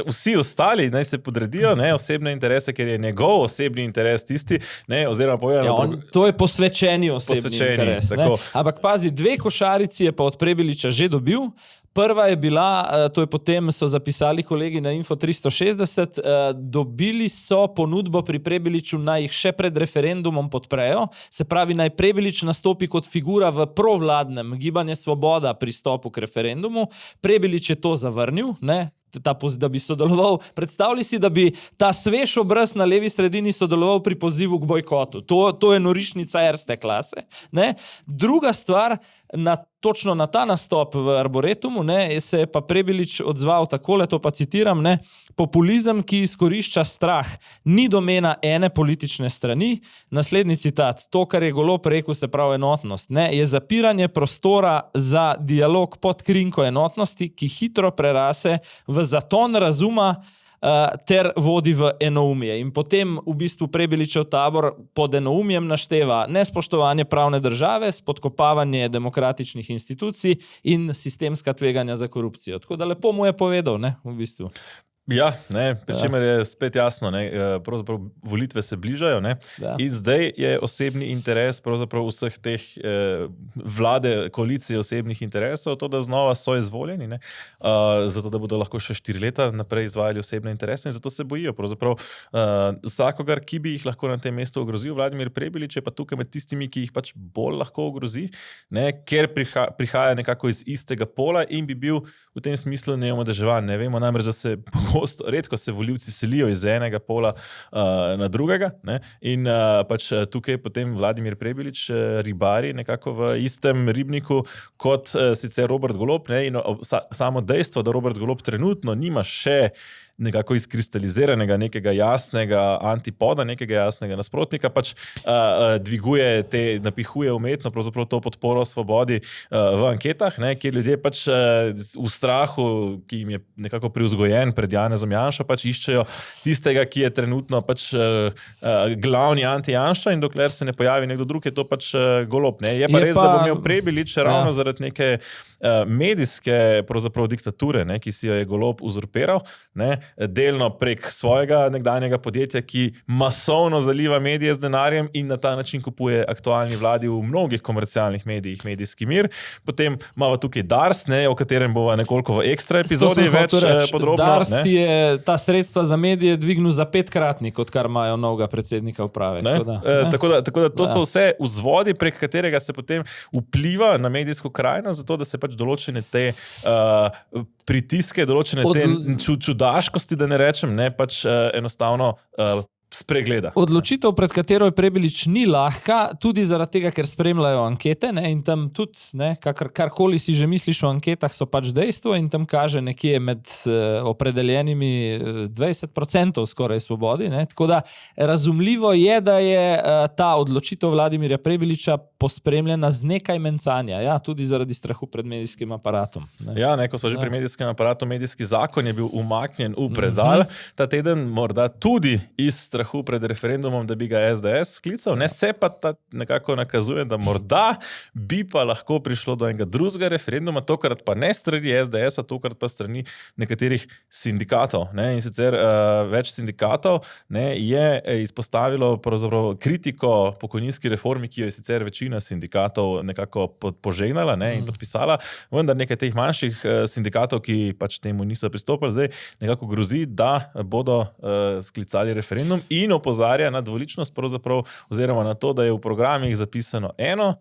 vsi ostali naj se podredijo osebne interese, ker je njegov osebni interes tisti, oziroma povedano. To je posvečeni osebni interes. Ampak pazi, 2 košarici je pa od Prebiliča že dobil. Prva je bila, to je potem so zapisali kolegi na Info 360, dobili so ponudbo pri Prebiliču, naj jih še pred referendumom podprejo, se pravi, naj Prebilič nastopi kot figura v provladnem Gibanje Svoboda pristopu k referendumu. Prebilič je to zavrnil, ne? Da bi sodeloval. Predstavljaj si, da bi ta svež obraz na levi sredini sodeloval pri pozivu k bojkotu. To je norišnica erste klase. Ne? Druga stvar, točno na ta nastop v Arboretumu, se je pa Prebilič odzval takole, to pa citiram, populizem, ki izkorišča strah, ni domena ene politične strani. Naslednji citat, to, kar je Golob rekel, se pravi enotnost, je zapiranje prostora za dialog pod krinko enotnosti, ki hitro prerase v zaton razuma ter vodi v enoumje. In potem v bistvu Prebiličev tabor pod enoumjem našteva nespoštovanje pravne države, spodkopavanje demokratičnih institucij in sistemska tveganja za korupcijo. Tako da lepo mu je povedal, v bistvu. Ja, pri čemer je spet jasno, pravzaprav volitve se bližajo, in zdaj je osebni interes pravzaprav vseh teh vlade, koalicije osebnih interesov, to, da znova so izvoljeni, zato da bodo lahko še 4 leta naprej izvajali osebne interese, in zato se bojijo. Pravzaprav vsakogar, ki bi jih lahko na tem mestu ogrozil, Vladimir Prebilič je pa tukaj med tistimi, ki jih pač bolj lahko ogrozi, ker prihaja nekako iz istega pola in bi bil v tem smislu neomadeževan. Ne vemo namreč, da se redko se volivci selijo iz enega pola na drugega, in pač tukaj potem Vladimir Prebilič ribari nekako v istem ribniku kot sicer Robert Golob, in samo dejstvo, da Robert Golob trenutno nima še nekako izkristaliziranega, nekega jasnega antipoda, nekega jasnega nasprotnika, pač napihuje umetno pravzaprav to podporo Svobodi v anketah, kjer ljudje pač v strahu, ki jim je nekako privzgojen pred Janezom Janšo, pač iščejo tistega, ki je trenutno pač glavni anti-Janša, in dokler se ne pojavi nekdo drug, je to pač Golob. Je pa res, da bo imel Prebilič ravno zaradi neke medijske pravzaprav diktature, ki si jo je Golob uzurpiral, delno prek svojega nekdanjega podjetja, ki masovno zaliva medije z denarjem in na ta način kupuje aktualni vladi v mnogih komercialnih medijih medijski mir. Potem imamo tukaj Dars, o katerem bova nekoliko v ekstra epizodi več podrobno. Dars je ta sredstva za medije dvignil za 5-kratnik, odkar imajo novega predsednika uprave. Tako da to so vse vzvodi, prek katerega se potem vpliva na medijsko krajino, zato da se pač določene te pritiske, določene te čudaškosti, da ne rečem, pač enostavno spregleda. Odločitev, pred katero je Prebilič, ni lahka, tudi zaradi tega, ker spremljajo ankete, ne, in tam tudi, ne, karkoli si že misliš o anketah, so pač dejstvo in tam kaže nekje med opredeljenimi 20% skoraj svobodi. Ne, tako da razumljivo je, da je ta odločitev Vladimirja Prebiliča pospremljena z nekaj mencanja, ja, tudi zaradi strahu pred medijskim aparatom. Ne. Ja, ko so že pri medijskem aparatu, medijski zakon je bil umaknjen v predal, ta teden morda tudi iz strahu pred referendumom, da bi ga SDS sklical, ne, se pa nekako nakazuje, da morda bi pa lahko prišlo do enega drugega referenduma, tokrat pa ne strani SDS-a, tokrat pa strani nekaterih sindikatov. Ne, in sicer več sindikatov, ne, je izpostavilo pravzaprav kritiko pokojninski reformi, ki jo je sicer večina sindikatov nekako požegnala, ne, in podpisala, vendar nekaj teh manjših sindikatov, ki pač temu niso pristopili, zdaj nekako grozi, da bodo sklicali referendum in opozarja na dvoličnost pravzaprav, oziroma na to, da je v programih zapisano eno,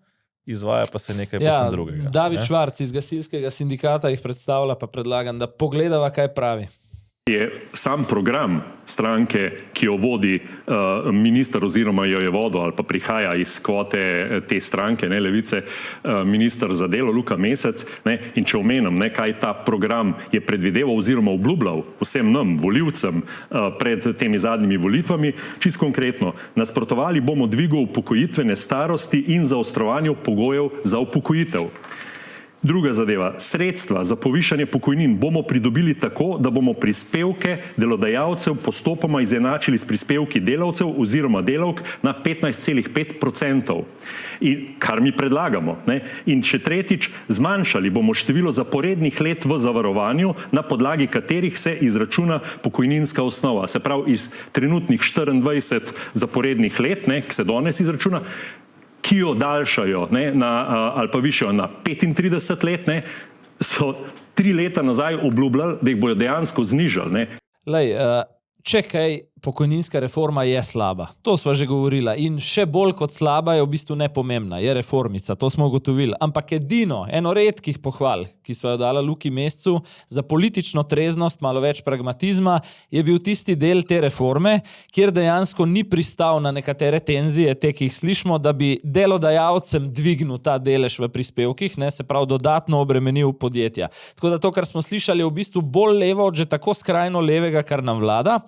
izvaja pa se nekaj posebno drugega. David Švarc iz gasilskega sindikata jih predstavlja, pa predlagam, da pogledava, kaj pravi. Je sam program stranke, ki jo vodi minister oziroma jo je vodil ali pa prihaja iz kvote te stranke, ne, Levice, minister za delo Luka Mesec, ne, in če omenim, ne, kaj ta program je predvideval oziroma obljubljal vsem nam, volivcem, pred temi zadnjimi volitvami, čisto konkretno, nasprotovali bomo dvigu upokojitvene starosti in zaostrovanju pogojev za upokojitev. Druga zadeva, sredstva za povišanje pokojnin bomo pridobili tako, da bomo prispevke delodajalcev postopoma izenačili s prispevki delavcev oziroma delavk na 15,5%. In kar mi predlagamo. Ne? In še tretjič, zmanjšali bomo število zaporednih let v zavarovanju, na podlagi katerih se izračuna pokojninska osnova. Se pravi, iz trenutnih 24 zaporednih let, ne, ki se danes izračuna, ki jo daljšajo, ne, ali pa višjo na 35 let, ne, so 3 leta nazaj obljubljali, da jih bojo dejansko znižali. Ne. Lej, če kaj, pokojninska reforma je slaba. To sva že govorila. In še bolj kot slaba je v bistvu nepomembna. Je reformica, to smo ugotovili. Ampak eno redkih pohval, ki sva jo dala Luki Mescu za politično treznost, malo več pragmatizma, je bil tisti del te reforme, kjer dejansko ni pristal na nekatere tenzije, te, ki jih slišimo, da bi delodajalcem dvignil ta delež v prispevkih, ne, se pravi dodatno obremenil podjetja. Tako da to, kar smo slišali, je v bistvu bolj levo od že tako skrajno levega, kar nam vlada.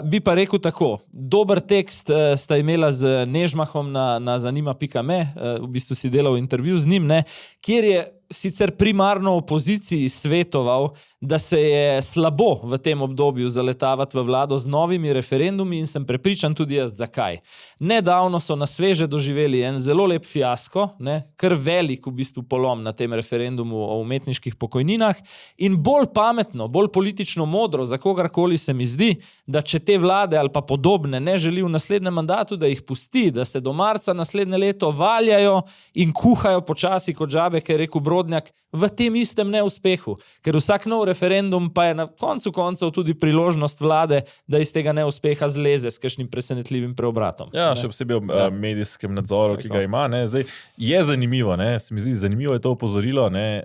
Bi pa rekel tako, dober tekst sta imela z Nežmahom na zanima.me, v bistvu si delal intervju z njim, ne, kjer je sicer primarno opoziciji svetoval, da se je slabo v tem obdobju zaletavati v vlado z novimi referendumi in sem prepričan tudi jaz, zakaj. Nedavno so na sveže doživeli en zelo lep fiasko, ne, kar velik v bistvu polom na tem referendumu o umetniških pokojninah in bolj pametno, bolj politično modro za kogarkoli se mi zdi, da če te vlade ali pa podobne ne želi v naslednjem mandatu, da jih pusti, da se do marca naslednje leto valjajo in kuhajo počasi kot žabe, ker je rekel Brodnjak, v tem istem neuspehu. Ker vsak nov referendum pa je na koncu koncev tudi priložnost vlade, da iz tega neuspeha zleze s kakšnim presenetljivim preobratom. Ja, še posebej o medijskem nadzoru, ki ga ima. Ne. Zdaj, je zanimivo, ne. Se mi zdi, zanimivo je to opozorilo, ne,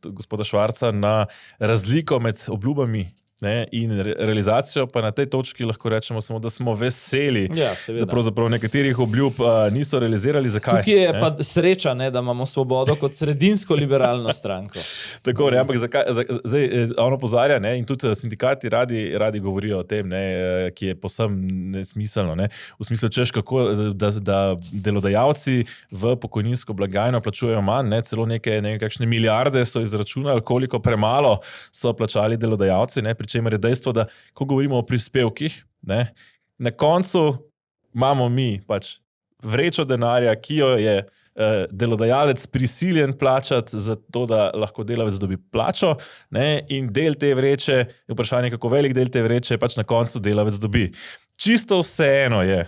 gospoda Švarca na razliko med obljubami, ne, in realizacijo, pa na tej točki lahko rečemo samo, da smo veseli, da pravzaprav nekaterih obljub niso realizirali. Zakaj? Tukaj je pa sreča, ne, da imamo Svobodo kot sredinsko liberalno stranko. Tako, ne, ampak zdaj ono pozarja, ne, in tudi sindikati radi govorijo o tem, ne, ki je povsem nesmiselno. Ne, v smislu, češ kako, da delodajalci v pokojninsko blagajno plačujejo manj, ne, celo kakšne milijarde so izračunali, koliko premalo so plačali delodajalci, ne, pri čemer je dejstvo, da ko govorimo o prispevkih, ne, na koncu imamo mi pač vrečo denarja, ki jo je delodajalec prisiljen plačati za to, da lahko delavec dobi plačo, ne, in del te vreče, vprašanje, kako velik del te vreče, pač na koncu delavec dobi. Čisto vseeno je,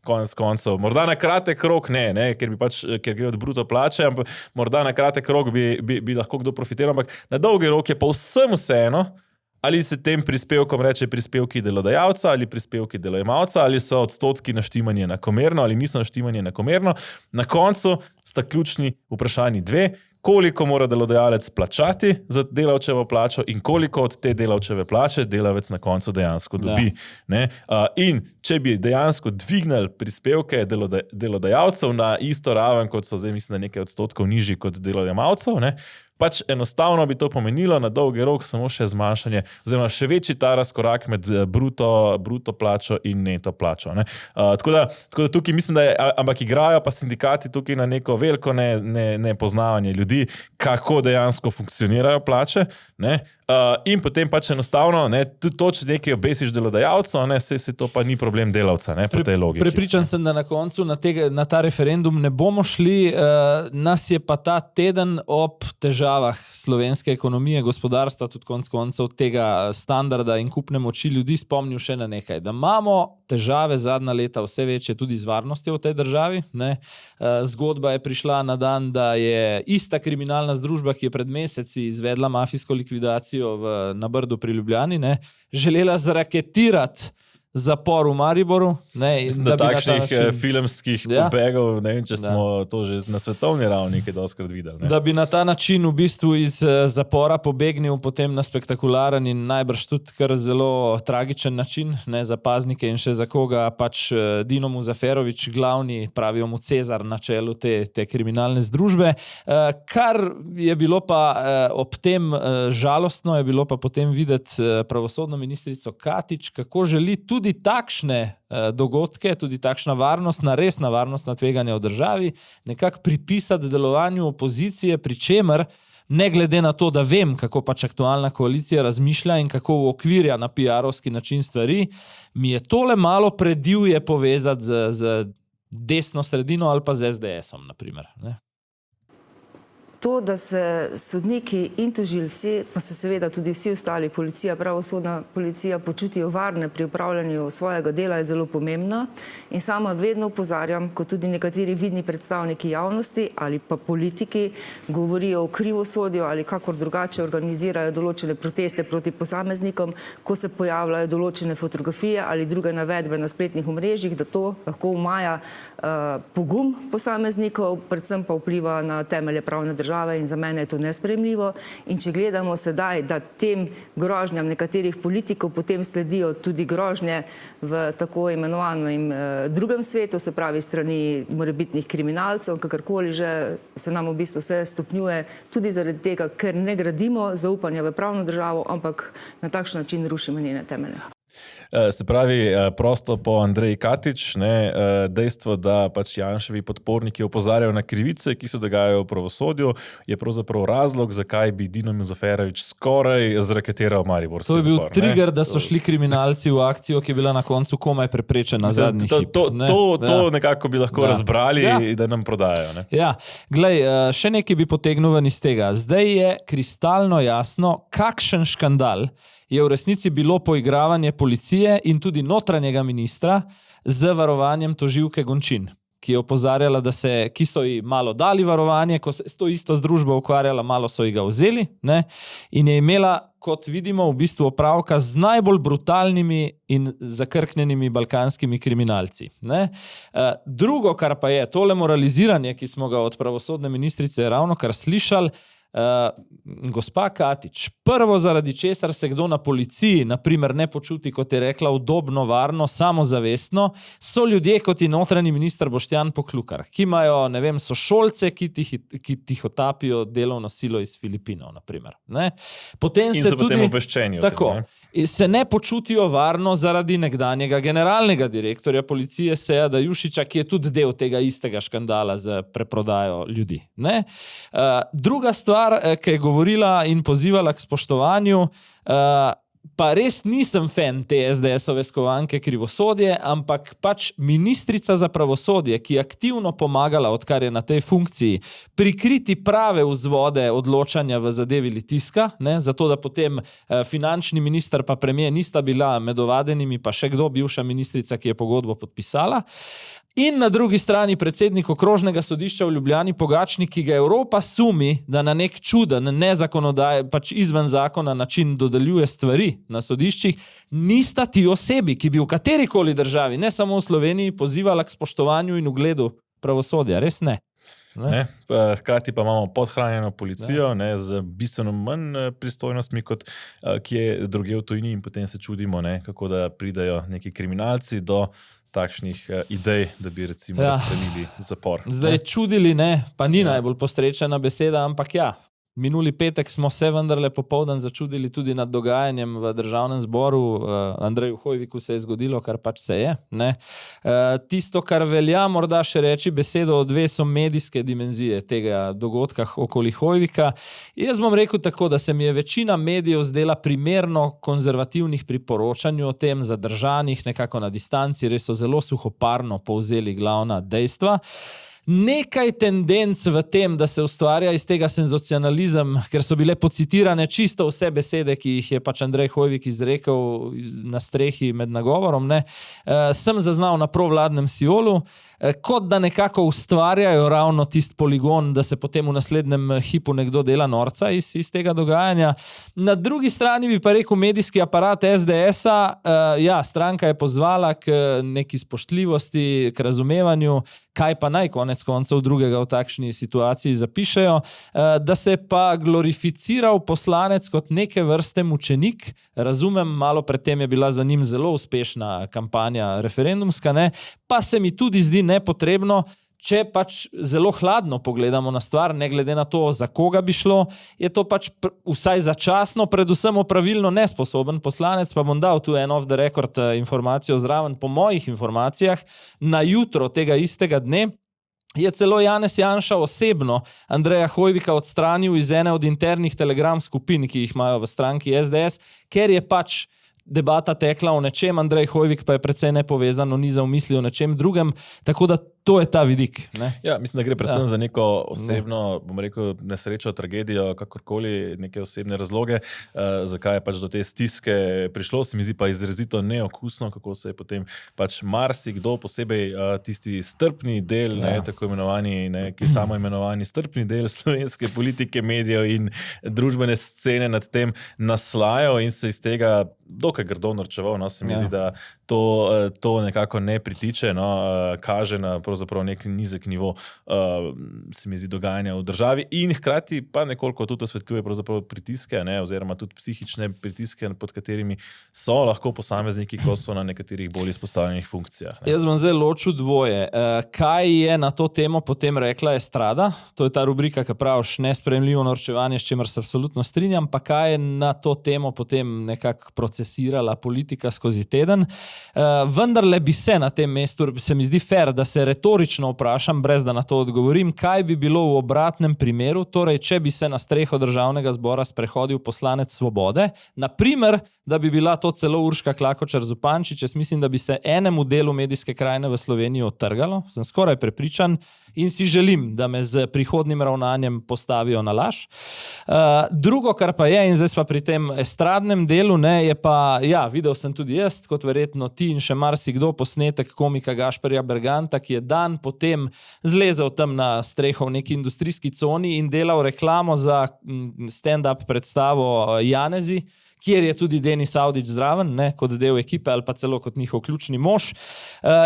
konec koncev. Morda na kratek rok ne, ker gre od bruto plače, ampak morda na kratek rok bi lahko kdo profitiral, ampak na dolgi rok je pa vseeno, ali se tem prispevkom reče prispevki delodajalca ali prispevki delojemalca, ali so odstotki naštimanje enakomerno ali niso naštimanje enakomerno. Na koncu sta ključni vprašanji dve, koliko mora delodajalec plačati za delavčevo plačo in koliko od te delavčeve plače delavec na koncu dejansko dobi. Ne? In če bi dejansko dvignili prispevke delodajalcev na isto raven, kot so zdaj, mislim, nekaj odstotkov nižji kot delojemalcev, ne? Pač enostavno bi to pomenilo na dolgi rok samo še zmanjšanje, oziroma še večji ta razkorak med bruto plačo in neto plačo. Ne? Tako da tukaj mislim, da ampak igrajo pa sindikati tukaj na neko veliko nepoznavanje ljudi, kako dejansko funkcionirajo plače, ne? In potem pač enostavno, ne, to, če nekaj obesiš delodajalcu, ne, se to pa ni problem delavca, ne, po tej logiki. Prepričan sem, da na koncu na ta referendum ne bomo šli, nas je pa ta teden ob težavah slovenske ekonomije, gospodarstva, tudi konec koncev tega standarda in kupne moči ljudi spomnil še na nekaj, da imamo težave zadnja leta vse večje tudi z varnostjo v tej državi. Ne. Zgodba je prišla na dan, da je ista kriminalna združba, ki je pred meseci izvedla mafijsko likvidacijo na Brdu pri Ljubljani, ne, želela zraketirati zapor v Mariboru. Ne, mislim, da takšnih filmskih pobegov, ne vem, če smo to že na svetovni ravni kaj doskrat videli. Ne? Da bi na ta način v bistvu iz zapora pobegnil potem na spektakularen in najbrž tudi kar zelo tragičen način, ne, za paznike in še za koga, pač Dino Muzaferovič, glavni, pravijo mu Cezar na čelu te kriminalne združbe. Kar je bilo pa ob tem žalostno, je bilo pa potem videti pravosodno ministrico Katič, kako želi tudi takšne dogodke, tudi takšna varnostna, resna varnostna tveganja v državi, nekako pripisati delovanju opozicije, pri čemer, ne glede na to, da vem, kako pač aktualna koalicija razmišlja in kako uokvirja na PR-ovski način stvari, mi je tole malo predivje povezati z desno sredino ali pa z SDS-om, na primer. Ne? To, da se sodniki in tožilci, pa se seveda tudi vsi ostali, policija, pravosodna policija, počutijo varne pri upravljanju svojega dela, je zelo pomembno. In sama vedno opozarjam, ko tudi nekateri vidni predstavniki javnosti ali pa politiki govorijo o krivosodju ali kakor drugače organizirajo določene proteste proti posameznikom, ko se pojavljajo določene fotografije ali druge navedbe na spletnih omrežjih, da to lahko umaja pogum posameznikov, predvsem pa vpliva na temelje pravne države. In za mene je to nesprejemljivo. In če gledamo sedaj, da tem grožnjam nekaterih politikov potem sledijo tudi grožnje v tako imenovanem drugem svetu, se pravi strani morebitnih kriminalcev, kakorkoli že se nam v bistvu vse stopnjuje, tudi zaradi tega, ker ne gradimo zaupanja v pravno državo, ampak na takšen način rušimo njene temelje. Se pravi, prosto po Andreji Katič, ne, dejstvo, da pač Janševi podporniki opozarjajo na krivice, ki se dogajajo v pravosodju, je pravzaprav razlog, zakaj bi Dino Muzaferovič skoraj zraketiral mariborski zapor. To je bil trigger, da so šli kriminalci v akcijo, ki je bila na koncu komaj preprečena zadnji hip. To nekako bi lahko razbrali, da nam prodajajo. Ne? Ja, glej, še nekaj bi potegnil ven iz tega. Zdaj je kristalno jasno, kakšen škandal je v resnici bilo poigravanje policije in tudi notranjega ministra z varovanjem tožilke Gončin, ki je opozarjala, ki so ji malo dali varovanje, ko se s to isto združbo ukvarjala, malo so ji ga vzeli, ne, in je imela, kot vidimo, v bistvu opravka z najbolj brutalnimi in zakrknjenimi balkanskimi kriminalci. Ne. Drugo, kar pa je, tole moraliziranje, ki smo ga od pravosodne ministrice ravno kar slišali, gospa Katič, prvo zaradi česar se kdo na policiji, naprimer, ne počuti, kot je rekla, udobno, varno, samozavestno, so ljudje kot je notranji minister Boštjan Poklukar, ki imajo, ne vem, sošolce, ki tihotapijo delovno silo iz Filipinov, naprimer. Ne? Potem in so potem obveščeni. Tako. Se ne počutijo varno zaradi nekdanjega generalnega direktorja policije Sejada Jušića, ki je tudi del tega istega škandala z preprodajo ljudi. Ne? Druga stvar, ki je govorila in pozivala k spoštovanju, pa res nisem fan te SDS-ove skovanke krivosodje, ampak pač ministrica za pravosodje, ki je aktivno pomagala, odkar je na tej funkciji, prikriti prave vzvode odločanja v zadevi Litijska, ne, zato da potem finančni minister pa premier nista bila med ovadenimi, pa še kdo, bivša ministrica, ki je pogodbo podpisala. In na drugi strani predsednik okrožnega sodišča v Ljubljani Pogačnik, ki ga Evropa sumi, da na nek čuden, nezakonodaj, pač izven zakona način dodeljuje stvari na sodiščih, nista ti osebi, ki bi v katerikoli državi, ne samo v Sloveniji, pozivala k spoštovanju in ugledu pravosodja. Res ne. Ne? Hkrati pa imamo podhranjeno policijo, ne, z bistveno manj pristojnostmi, kot kje druge v tujini, in potem se čudimo, ne, kako da pridajo neki kriminalci do takšnih idej, da bi recimo razstranili zapor. Zdaj čudili, ne, pa ni najbolj posrečena beseda, ampak minuli petek smo se vendarle popoldan začudili tudi nad dogajanjem v Državnem zboru. Andreju Hoiviku se je zgodilo, kar pač se je. Ne. Tisto, kar velja morda še reči besedo o dve, so medijske dimenzije tega dogodka okoli Hoivika. Jaz bom rekel tako, da se mi je večina medijev zdela primerno konzervativnih pri poročanju o tem, zadržanih, nekako na distanci, res so zelo suhoparno povzeli glavna dejstva. Nekaj tendenc v tem, da se ustvarja iz tega senzacionalizem, ker so bile pocitirane čisto vse besede, ki jih je pač Andrej Hoivik izrekel na strehi med nagovorom, ne, sem zaznal na provladnem Siolu, kot da nekako ustvarjajo ravno tist poligon, da se potem v naslednjem hipu nekdo dela norca iz tega dogajanja. Na drugi strani bi pa rekel medijski aparat SDS-a, stranka je pozvala k neki spoštljivosti, k razumevanju, kaj pa naj konec koncev drugega v takšni situaciji zapišejo, da se pa glorificiral poslanec kot neke vrste mučenik. Razumem, malo predtem je bila za njim zelo uspešna kampanja referendumska, ne, pa se mi tudi zdi nepotrebno, če pač zelo hladno pogledamo na stvar, ne glede na to, za koga bi šlo, je to pač vsaj začasno, predvsem opravilno nesposoben poslanec, pa bom dal tu en off the record informacijo zraven. Po mojih informacijah, na jutro tega istega dne je celo Janez Janša osebno Andreja Hoivika odstranil iz ene od internih telegram skupin, ki jih imajo v stranki SDS, ker je pač debata tekla o nečem, Andrej Hoivik pa je precej nepovezano nizal misli o nečem drugem, tako da to je ta vidik. Ne? Ja, mislim, da gre predvsem za neko osebno, bom rekel, nesrečo, tragedijo, kakorkoli, neke osebne razloge, zakaj je pač do te stiske prišlo. Se mi zdi pa izrazito neokusno, kako se je potem pač marsikdo, posebej tisti strpni del, ne, tako imenovani, ne, ki samo imenovani strpni del slovenske politike, medijev in družbene scene nad tem naslajal in se iz tega dokaj grdo norčeval. No, se mi zdi, da to nekako ne pritiče, no, kaže na pravzaprav nek nizek nivo, se mi zdi, dogajanja v državi in hkrati pa nekoliko tudi osvetljuje pravzaprav pritiske, ne, oziroma tudi psihične pritiske, pod katerimi so lahko posamezniki, ko so na nekaterih bolj izpostavljenih funkcijah. Ne. Jaz bom zdaj ločil dvoje. Kaj je na to temo potem rekla Estrada? To je ta rubrika, ki praviš nesprejemljivo norčevanje, s čimer se absolutno strinjam, pa kaj je na to temo potem nekako procesirala politika skozi teden. Vendarle bi se na tem mestu, se mi zdi fair, da se retorično vprašam, brez da na to odgovorim, kaj bi bilo v obratnem primeru, torej če bi se na streho Državnega zbora sprehodil poslanec Svobode, na primer, da bi bila to celo Urška Klakočar Zupančič. Jaz mislim, da bi se enemu delu medijske krajine v Sloveniji odtrgalo, sem skoraj prepričan in si želim, da me z prihodnim ravnanjem postavijo na laž. Drugo, kar pa je, in zdaj pa pri tem estradnem delu, ne, je pa, videl sem tudi jaz, kot verjetno ti in še marsikdo, posnetek komika Gašperja Berganta, ki je dan potem zlezel tam na streho v neki industrijski coni in delal reklamo za stand-up predstavo Janezi, kjer je tudi Denis Avdić zraven, ne, kot del ekipe ali pa celo kot njihov ključni mož,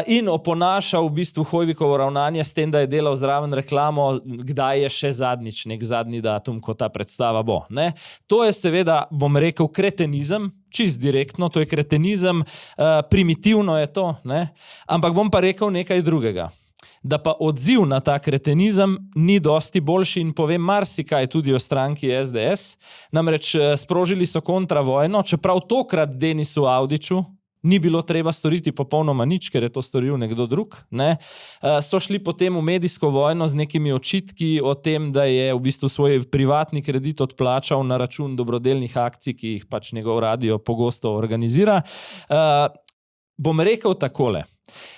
in oponašal v bistvu Hoivikovo ravnanje s tem, da je delal zraven reklamo, kdaj je še zadnjič, nek zadnji datum, ko ta predstava bo. Ne. To je seveda, bom rekel, kretenizem, čist direktno, to je kretenizem, primitivno je to, ne, ampak bom pa rekel nekaj drugega. Da pa odziv na ta kretenizem ni dosti boljši in povem marsikaj tudi o stranki SDS. Namreč sprožili so kontravojno, čeprav tokrat Denisu Avdiću ni bilo treba storiti popolnoma nič, ker je to storil nekdo drug. Ne. So šli potem v medijsko vojno z nekimi očitki o tem, da je v bistvu svoj privatni kredit odplačal na račun dobrodelnih akcij, ki jih pač njegov radio pogosto organizira. Bom rekel takole.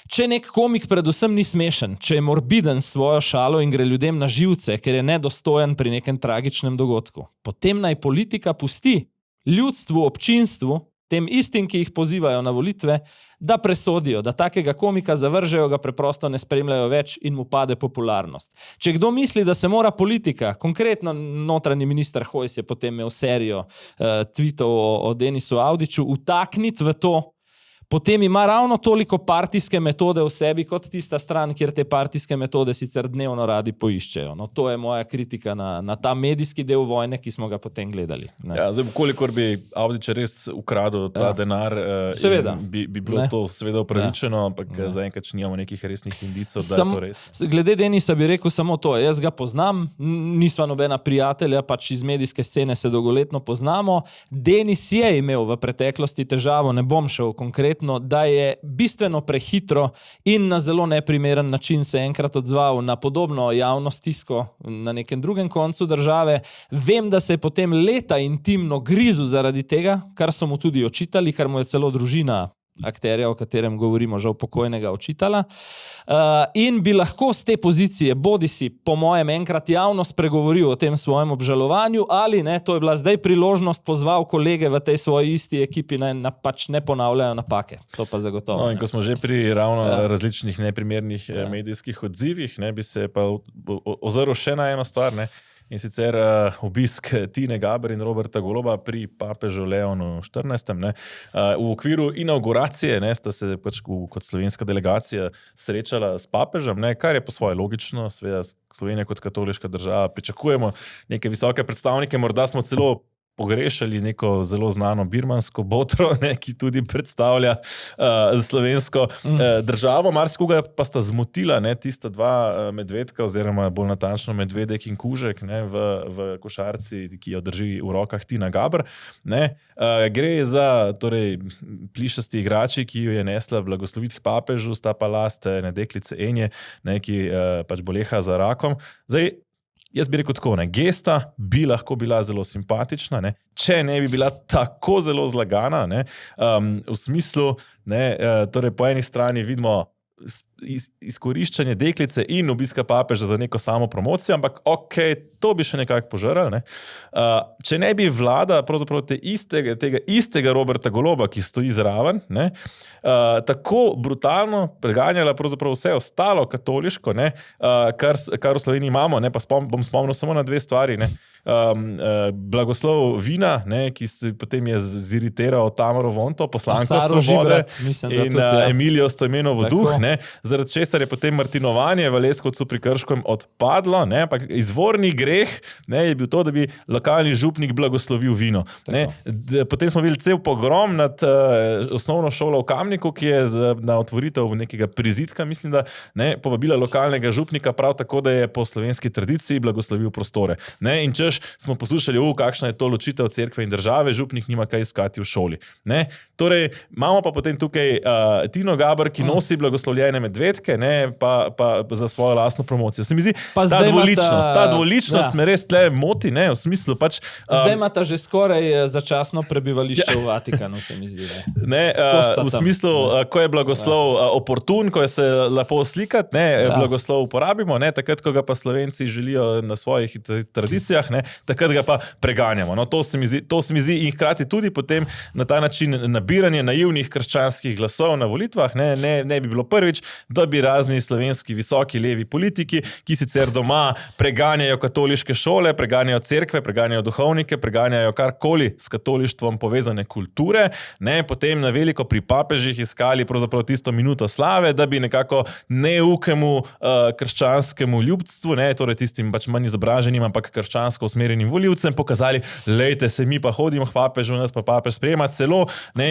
Če nek komik predvsem ni smešen, če je morbiden s svojo šalo in gre ljudem na živce, ker je nedostojen pri nekem tragičnem dogodku, potem naj politika pusti ljudstvu, občinstvu, tem istim, ki jih pozivajo na volitve, da presodijo, da takega komika zavržejo, ga preprosto ne spremljajo več in mu pade popularnost. Če kdo misli, da se mora politika, konkretno notranji minister Hojs je potem imel serijo tweetov o Denisu Avdiću, vtakniti v to, potem ima ravno toliko partijske metode v sebi, kot tista stran, kjer te partijske metode sicer dnevno radi poiščejo. No, to je moja kritika na ta medijski del vojne, ki smo ga potem gledali. Ne. Ja, zdaj, kolikor bi Avdić res ukradel ta denar, bi bilo to seveda upravičeno, ampak zaenkrat nimamo nekih resnih indicov, da je to res. Glede Denisa bi rekel samo to, jaz ga poznam, nisva nobena prijatelja, pač iz medijske scene se dolgoletno poznamo. Denis je imel v preteklosti težavo, ne bom šel konkretno, da je bistveno prehitro in na zelo neprimeren način se enkrat odzval na podobno javno stisko na nekem drugem koncu države. Vem, da se je potem leta intimno grizel zaradi tega, kar so mu tudi očitali, kar mu je celo družina akterja, o katerem govorimo, žal pokojnega, očitala. In bi lahko z te pozicije bodisi po mojem enkrat javno spregovoril o tem svojem obžalovanju ali ne, to je bila zdaj priložnost, pozval kolege v tej svoji isti ekipi, pač ne ponavljajo napake. To pa zagotovo. No, in ko smo že pri ravno različnih neprimernih medijskih odzivih, bi se pa ozrl še na eno stvar, in sicer obisk Tine Gaber in Roberta Goloba pri papežu Leonu XIV. V okviru inauguracije sta se pač kot slovenska delegacija srečala s papežem, kar je po svoje logično, seveda Slovenija kot katoliška država, pričakujemo neke visoke predstavnike, morda smo celo pogrešali neko zelo znano birmansko botro, ki tudi predstavlja slovensko državo. Marsikoga pa sta zmotila tista dva medvedka, oziroma bolj natančno medvedek in kužek v košarci, ki jo drži v rokah Tina Gaber. Gre za plišasti igrači, ki jo je nesla blagosloviti papežu, sta pa last ene deklice Enje, ki pač boleha za rakom. Zdaj, jaz bi rekel tako, gesta bi lahko bila zelo simpatična, če ne bi bila tako zelo zlagana, v smislu, torej po eni strani vidimo izkoriščanje deklice in obiska papeža za neko samo promocijo, ampak to bi še nekako požrali. Če ne bi vlada pravzaprav tega istega Roberta Goloba, ki stoji zraven, tako brutalno preganjala pravzaprav vse ostalo katoliško, kar v Sloveniji imamo, pa bom spomnil samo na dve stvari. Blagoslov Vina, ki potem je ziritiral Tamaro Vonto, poslanko Svobode, in Emilijo Stojmenovo Duh, zaradi česar je potem martinovanje v Leskovcu pri Krškem odpadlo, ampak izvorni greh je bil to, da bi lokalni župnik blagoslovil Vino. Potem smo videli cel pogrom nad osnovno šolo v Kamniku, ki je na otvoritev nekega prizidka, mislim, da povabila lokalnega župnika, prav tako, da je po slovenski tradiciji blagoslovil prostore. In češ smo poslušali, kakšna je to ločitev cerkve in države, župnik nima kaj iskati v šoli. Torej, imamo pa potem tukaj Tino Gaber, ki nosi blagoslovljene medvedke, pa za svojo lastno promocijo. Se mi zdi, ta dvoličnost me res tle moti, v smislu pač... Zdaj imata že skoraj začasno prebivališče v Vatikanu, se mi zdi. V smislu, ko je blagoslov oportun, ko je se lepo slikati, blagoslov uporabimo, takrat, ko ga pa Slovenci želijo na svojih tradicijah, takrat ga pa preganjamo. To se mi zdi in hkrati tudi potem na ta način nabiranje naivnih krščanskih glasov na volitvah, ne bi bilo prvič, da bi razni slovenski visoki levi politiki, ki sicer doma preganjajo katoliške šole, preganjajo cerkve, preganjajo duhovnike, preganjajo karkoli s katolištvom povezane kulture, potem na veliko pri papežih iskali pravzaprav tisto minuto slave, da bi nekako neukemu krščanskemu ljubstvu, torej tistim pač manj izobraženim, ampak krščansko usmerjenim volivcem pokazali, lejte se, mi pa hodimo k papežu, nas pa papež sprejema. Celo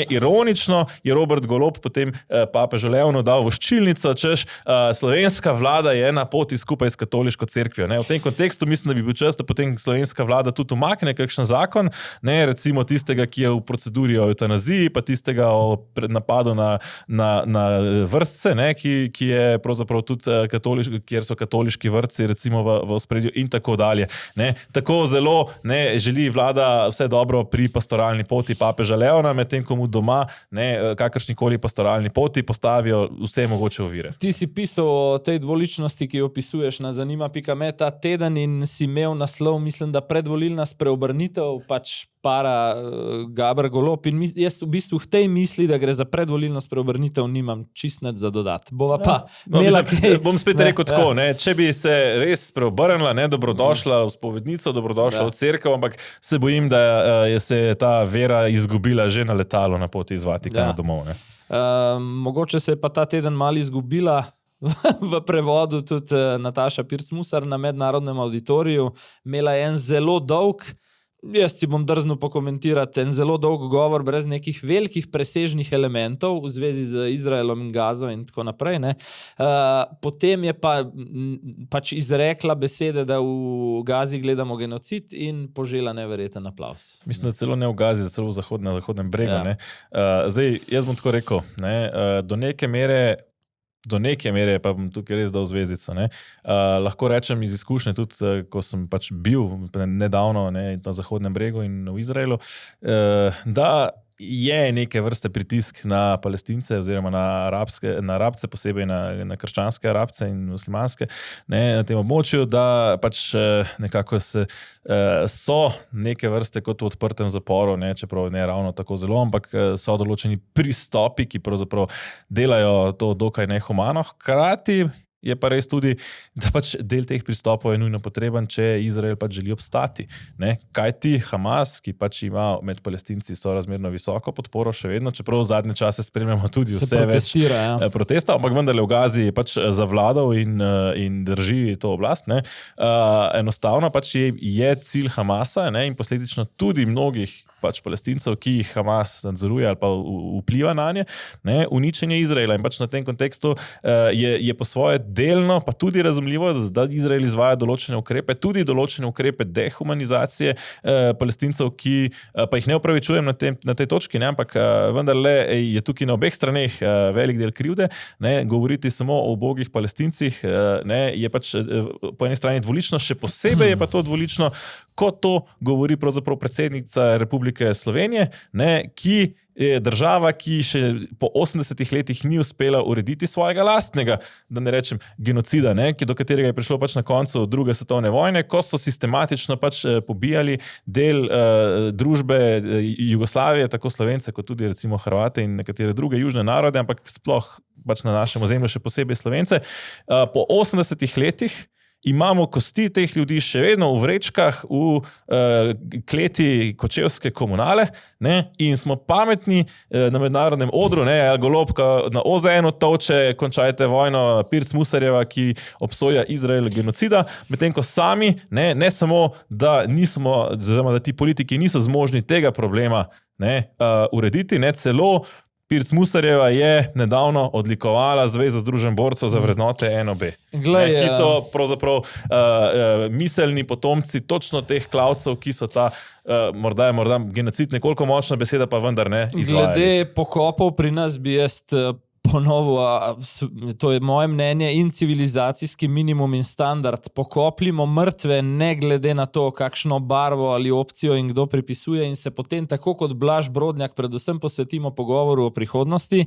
ironično je Robert Golob potem papežu Leonu dal voščilnico, češ slovenska vlada je na poti skupaj s katoliško cerkvijo. V tem kontekstu mislim, da bi bil čas, da potem slovenska vlada tudi umakne kakšen zakon, recimo tistega, ki je v proceduri o eutanaziji, pa tistega o napadu na vrtce, ki je pravzaprav tudi kjer so katoliški vrtci recimo v ospredju in tako dalje. Tako zelo želi vlada vse dobro pri pastoralni poti papeža Leona, medtem ko mu doma kakršnikoli pastoralni poti postavijo vse mogoče ovire. Ti si pisal o tej dvoličnosti, ki jo opisuješ na zanima.me ta teden in si imel naslov, mislim, da predvolilna spreobrnitev, pač para Gaber Golob, in jaz v bistvu v tej misli, da gre za predvolilno spreobrnitev, nimam čist nič za dodati. Bova pa imela kaj. Bom spet rekel tako, če bi se res spreobrnila, dobrodošla v spovednico, dobrodošla v cerkev, ampak se bojim, da se je ta vera izgubila že na letalu na poti iz Vatikana domov. Mogoče se je pa ta teden malo izgubila v prevodu tudi Nataša Pirc-Musar na mednarodnem auditoriju. Imela je en zelo dolg, jaz si bom drznil pokomentirati, en zelo dolg govor brez nekih velikih presežnih elementov v zvezi z Izraelom in Gazo in tako naprej. Ne. Potem je pač izrekla besede, da v Gazi gledamo genocid in požela neverjeten aplavz. Mislim, da celo ne v Gazi, celo na Zahodnem bregu. Ja. Ne. Zdaj, jaz bom tako rekel, ne, do neke mere, pa bom tukaj res dal zvezdico. Lahko rečem iz izkušnje, tudi ko sem pač bil nedavno na Zahodnem bregu in v Izraelu, da je neke vrste pritisk na Palestince oziroma na Arabce, posebej na krščanske Arabce in muslimanske, na tem območju, da pač nekako so neke vrste kot v odprtem zaporu, čeprav ne ravno tako zelo, ampak so določeni pristopi, ki pravzaprav delajo to dokaj nehumano. Hkrati je pa res tudi, da pač del teh pristopov je nujno potreben, če Izrael pač želi obstati. Kajti Hamas, ki pač ima med Palestinci sorazmerno visoko podporo še vedno, čeprav v zadnje čase spremljamo tudi vse več protestov, ampak vendarle v Gazi je pač zavladal in drži to oblast. Enostavno pač je cilj Hamasa in posledično tudi mnogih pač Palestincev, ki jih Hamas nadzoruje ali pa vpliva na nje, uničenje Izraela. In pač na tem kontekstu je po svoje delno, pa tudi razumljivo, da Izrael izvaja določene ukrepe, tudi določene ukrepe dehumanizacije Palestincev, ki pa jih ne opravičujem na tej točki, ampak vendarle je tukaj na obeh straneh velik del krivde. Govoriti samo o ubogih Palestincih je pač po eni strani dvolično, še posebej je pa to dvolično, ko to govori pravzaprav predsednica Republike Slovenije, ki je država, ki še po 80 letih ni uspela urediti svojega lastnega, da ne rečem genocida, do katerega je prišlo pač na koncu druge svetovne vojne, ko so sistematično pač pobijali del družbe Jugoslavije, tako Slovence, kot tudi recimo Hrvate in nekatere druge južne narode, ampak sploh pač na našem ozemlju še posebej Slovence. Po 80 letih imamo kosti teh ljudi še vedno v vrečkah v kleti kočevske komunale, in smo pametni na mednarodnem odru, Golob na OZN toče, končajte vojno, Pirc-Musarjeva, ki obsoja Izrael genocida, medtem ko sami, ne samo, da ti politiki niso zmožni tega problema urediti, celo Pirc-Musarjeva je nedavno odlikovala Zvezo združenj borcev za vrednote NOB, ki so pravzaprav miselni potomci točno teh klavcev, ki so ta, morda je genocid nekoliko močna beseda, pa vendar ne izvajali. Glede pokopov pri nas bi jaz ponovil, to je moje mnenje, in civilizacijski minimum in standard. Pokopljimo mrtve ne glede na to, kakšno barvo ali opcijo in kdo pripisuje, in se potem tako kot Blaž Brodnjak predvsem posvetimo pogovoru o prihodnosti,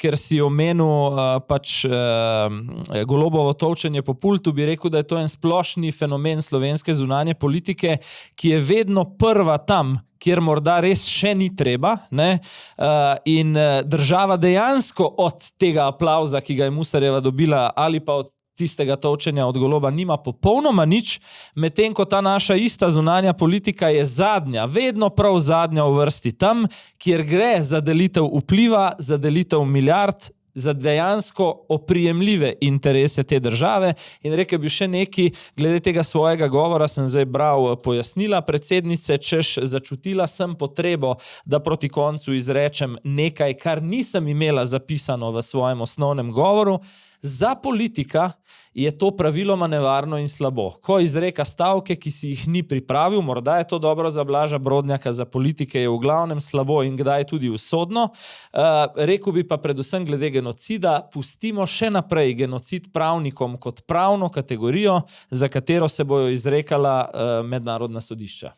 ker si omenil pač Golobovo tolčenje po pultu, bi rekel, da je to en splošni fenomen slovenske zunanje politike, ki je vedno prva tam, kjer morda res še ni treba, in država dejansko od tega aplavza, ki ga je Musarjeva dobila, ali pa od tistega tolčenja od Goloba nima popolnoma nič, medtem ko ta naša ista zunanja politika je zadnja, vedno prav zadnja v vrsti tam, kjer gre za delitev vpliva, za delitev milijard, za dejansko oprijemljive interese te države. In rekel bi še nekaj, glede tega svojega govora sem zdaj bral pojasnila predsednice, češ začutila sem potrebo, da proti koncu izrečem nekaj, kar nisem imela zapisano v svojem osnovnem govoru. Za politika je to praviloma nevarno in slabo. Ko izreka stavke, ki si jih ni pripravil, morda je to dobro za Blaža Brodnjaka, za politike je v glavnem slabo in kdaj tudi usodno. Rekel bi pa predvsem glede genocida, pustimo še naprej genocid pravnikom kot pravno kategorijo, za katero se bojo izrekala mednarodna sodišča.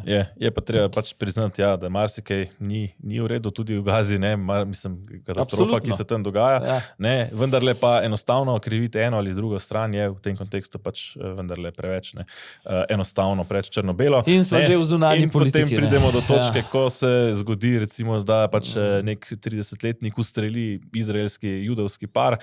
Je pa treba pač priznati, da marsikaj ni v redu, tudi v Gazi, mislim, katastrofa, ki se tam dogaja, vendarle pa enostavno kriviti eno ali drugo stran je v tem kontekstu pač vendarle preveč enostavno, preveč črno-belo. In smo že v zunanji politiki. In potem pridemo do točke, ko se zgodi recimo, da pač nek 30-letnik ustreli izraelski judovski par,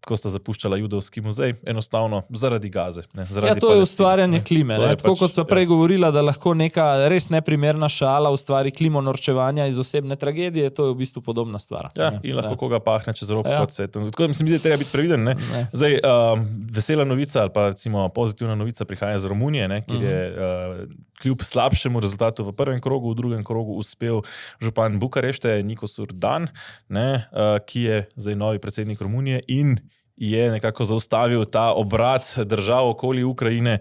ko sta zapuščala judovski muzej, enostavno zaradi Gaze. Zaradi to je ustvarjanje klime. Tako kot sva prej govorila, da lahko neka res neprimerna šala ustvari klimo norčevanja iz osebne tragedije, to je v bistvu podobna stvar. In lahko koga pahne čez rob kot se. Tako da mislim, da treba biti previden. Zdaj, vesela novica ali pa recimo pozitivna novica prihaja iz Romunije, kjer je kljub slabšemu rezultatu v prvem krogu, v drugem krogu uspel župan Bukarešte, Nikos Urdan, ki je zdaj novi predsednik Romunije in je nekako zaustavil ta obrat držav okoli Ukrajine,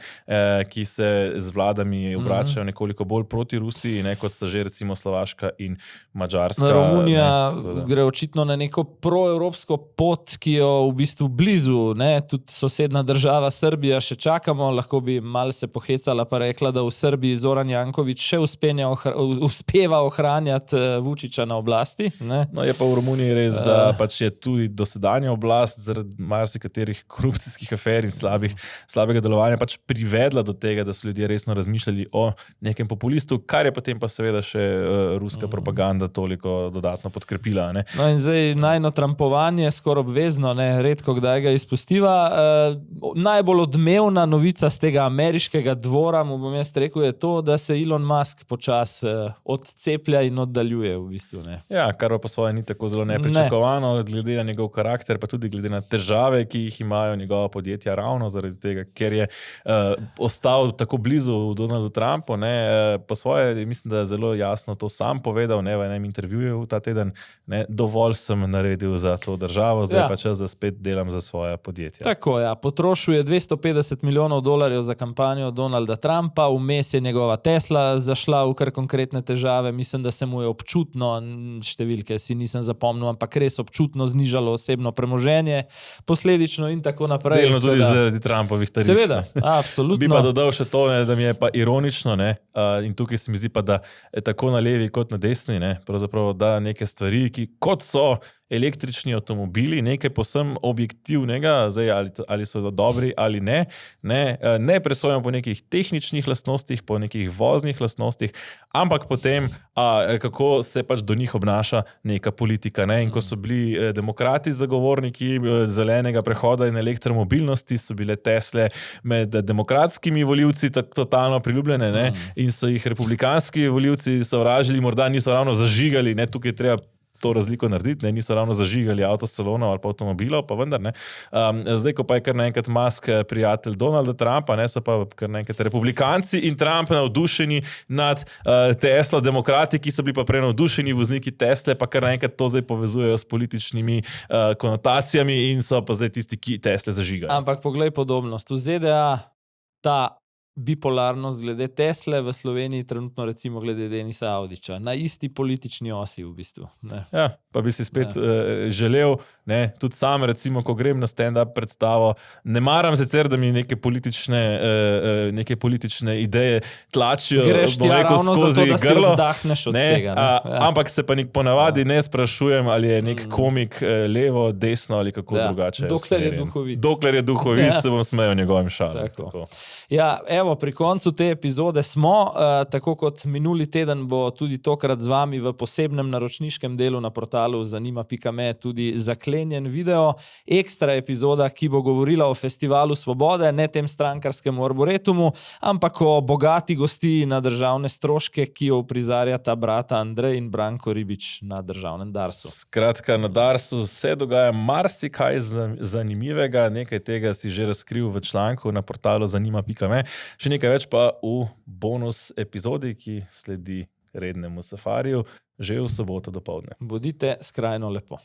ki se z vladami obračajo nekoliko bolj proti Rusiji, kot sta že recimo Slovaška in Madžarska. Romunija gre očitno na neko proevropsko pot, ki jo v bistvu blizu, tudi sosedna država Srbija še čakamo, lahko bi malo se pohecala pa rekla, da v Srbiji Zoran Janković še uspeva ohranjati Vučića na oblasti. No, je pa v Romuniji res, da pač je tudi dosedanja oblast zaradi marsikaterih korupcijskih afer in slabega delovanja pač privedla do tega, da so ljudje resno razmišljali o nekem populistu, kar je potem pa seveda še ruska propaganda toliko dodatno podkrepila. No in zdaj najno trampovanje, skoraj obvezno, redko kdaj ga izpustiva. Najbolj odmevna novica z tega ameriškega dvora, mu bom jaz rekel, je to, da se Elon Musk počas odceplja in oddaljuje v bistvu. Ja, kar pa svoje ni tako zelo nepričakovano, glede na njegov karakter, pa tudi glede na težave, ki jih imajo njegova podjetja ravno zaradi tega, ker je ostal tako blizu Donaldu Trumpu. Po svoje, mislim, da je zelo jasno to sam povedal, v enem intervjuju ta teden, dovolj sem naredil za to državo, zdaj pa čas, da spet delam za svoje podjetje. Tako, potrošil je $250 milijonov za kampanjo Donalda Trumpa, vmes je njegova Tesla zašla v kar konkretne težave, mislim, da se mu je občutno, številke si nisem zapomnil, ampak res občutno znižalo osebno premoženje, posledično in tako naprej. Delno tudi zaradi Trumpovih tarif. Seveda, absolutno. Bi pa dodal še to, da mi je pa ironično, in tukaj se mi zdi pa, da tako na levi kot na desni, pravzaprav da neke stvari, ki kot so električni avtomobili, nekaj povsem objektivnega, zdaj ali so dobri ali ne presojamo po nekih tehničnih lastnostih, po nekih voznih lastnostih, ampak potem, kako se pač do njih obnaša neka politika. In ko so bili demokrati zagovorniki zelenega prehoda in elektromobilnosti, so bile Tesle med demokratskimi volivci totalno priljubljene, in so jih republikanski volivci sovražili, morda niso ravno zažigali, tukaj treba to razliko narediti, niso ravno zažigali avtosalonov ali pa avtomobilov, pa vendar ne. Zdaj, ko pa je kar naenkrat Musk prijatelj Donalda Trumpa, so pa kar naenkrat republikanci in Trump navdušeni nad Tesla, demokrati, ki so bili pa prej navdušeni vozniki Tesle, pa kar naenkrat to zdaj povezujejo s političnimi konotacijami in so pa zdaj tisti, ki Tesle zažigajo. Ampak poglej podobnost. V ZDA ta bipolarnost glede Tesle, v Sloveniji trenutno recimo glede Denisa Avdića. Na isti politični osi v bistvu. Ja, pa bi si spet želel, tudi sam recimo, ko grem na stand-up predstavo, ne maram sicer, da mi neke politične ideje tlačijo, bom rekel, skozi grlo. Vdahneš od tega. Ampak se pa ponavadi ne sprašujem, ali je nek komik levo, desno ali kako drugače. Dokler je duhovit, se bom smejal njegovim šalam. Ja, evo, pri koncu te epizode smo, tako kot minuli teden bo tudi tokrat z vami v posebnem naročniškem delu na portalu zanima.me tudi zaklenjen video, ekstra epizoda, ki bo govorila o Festivalu Svobode, ne tem strankarskem arboretumu, ampak o bogati gostiji na državne stroške, ki jo uprizarjata brata Andrej in Branko Ribič na državnem Darsu. Skratka, na Darsu se dogaja marsikaj zanimivega, nekaj tega si že razkril v članku na portalu zanima.me. Še nekaj več pa v bonus epizodi, ki sledi rednemu safariju, že v soboto dopoldne. Bodite skrajno lepo.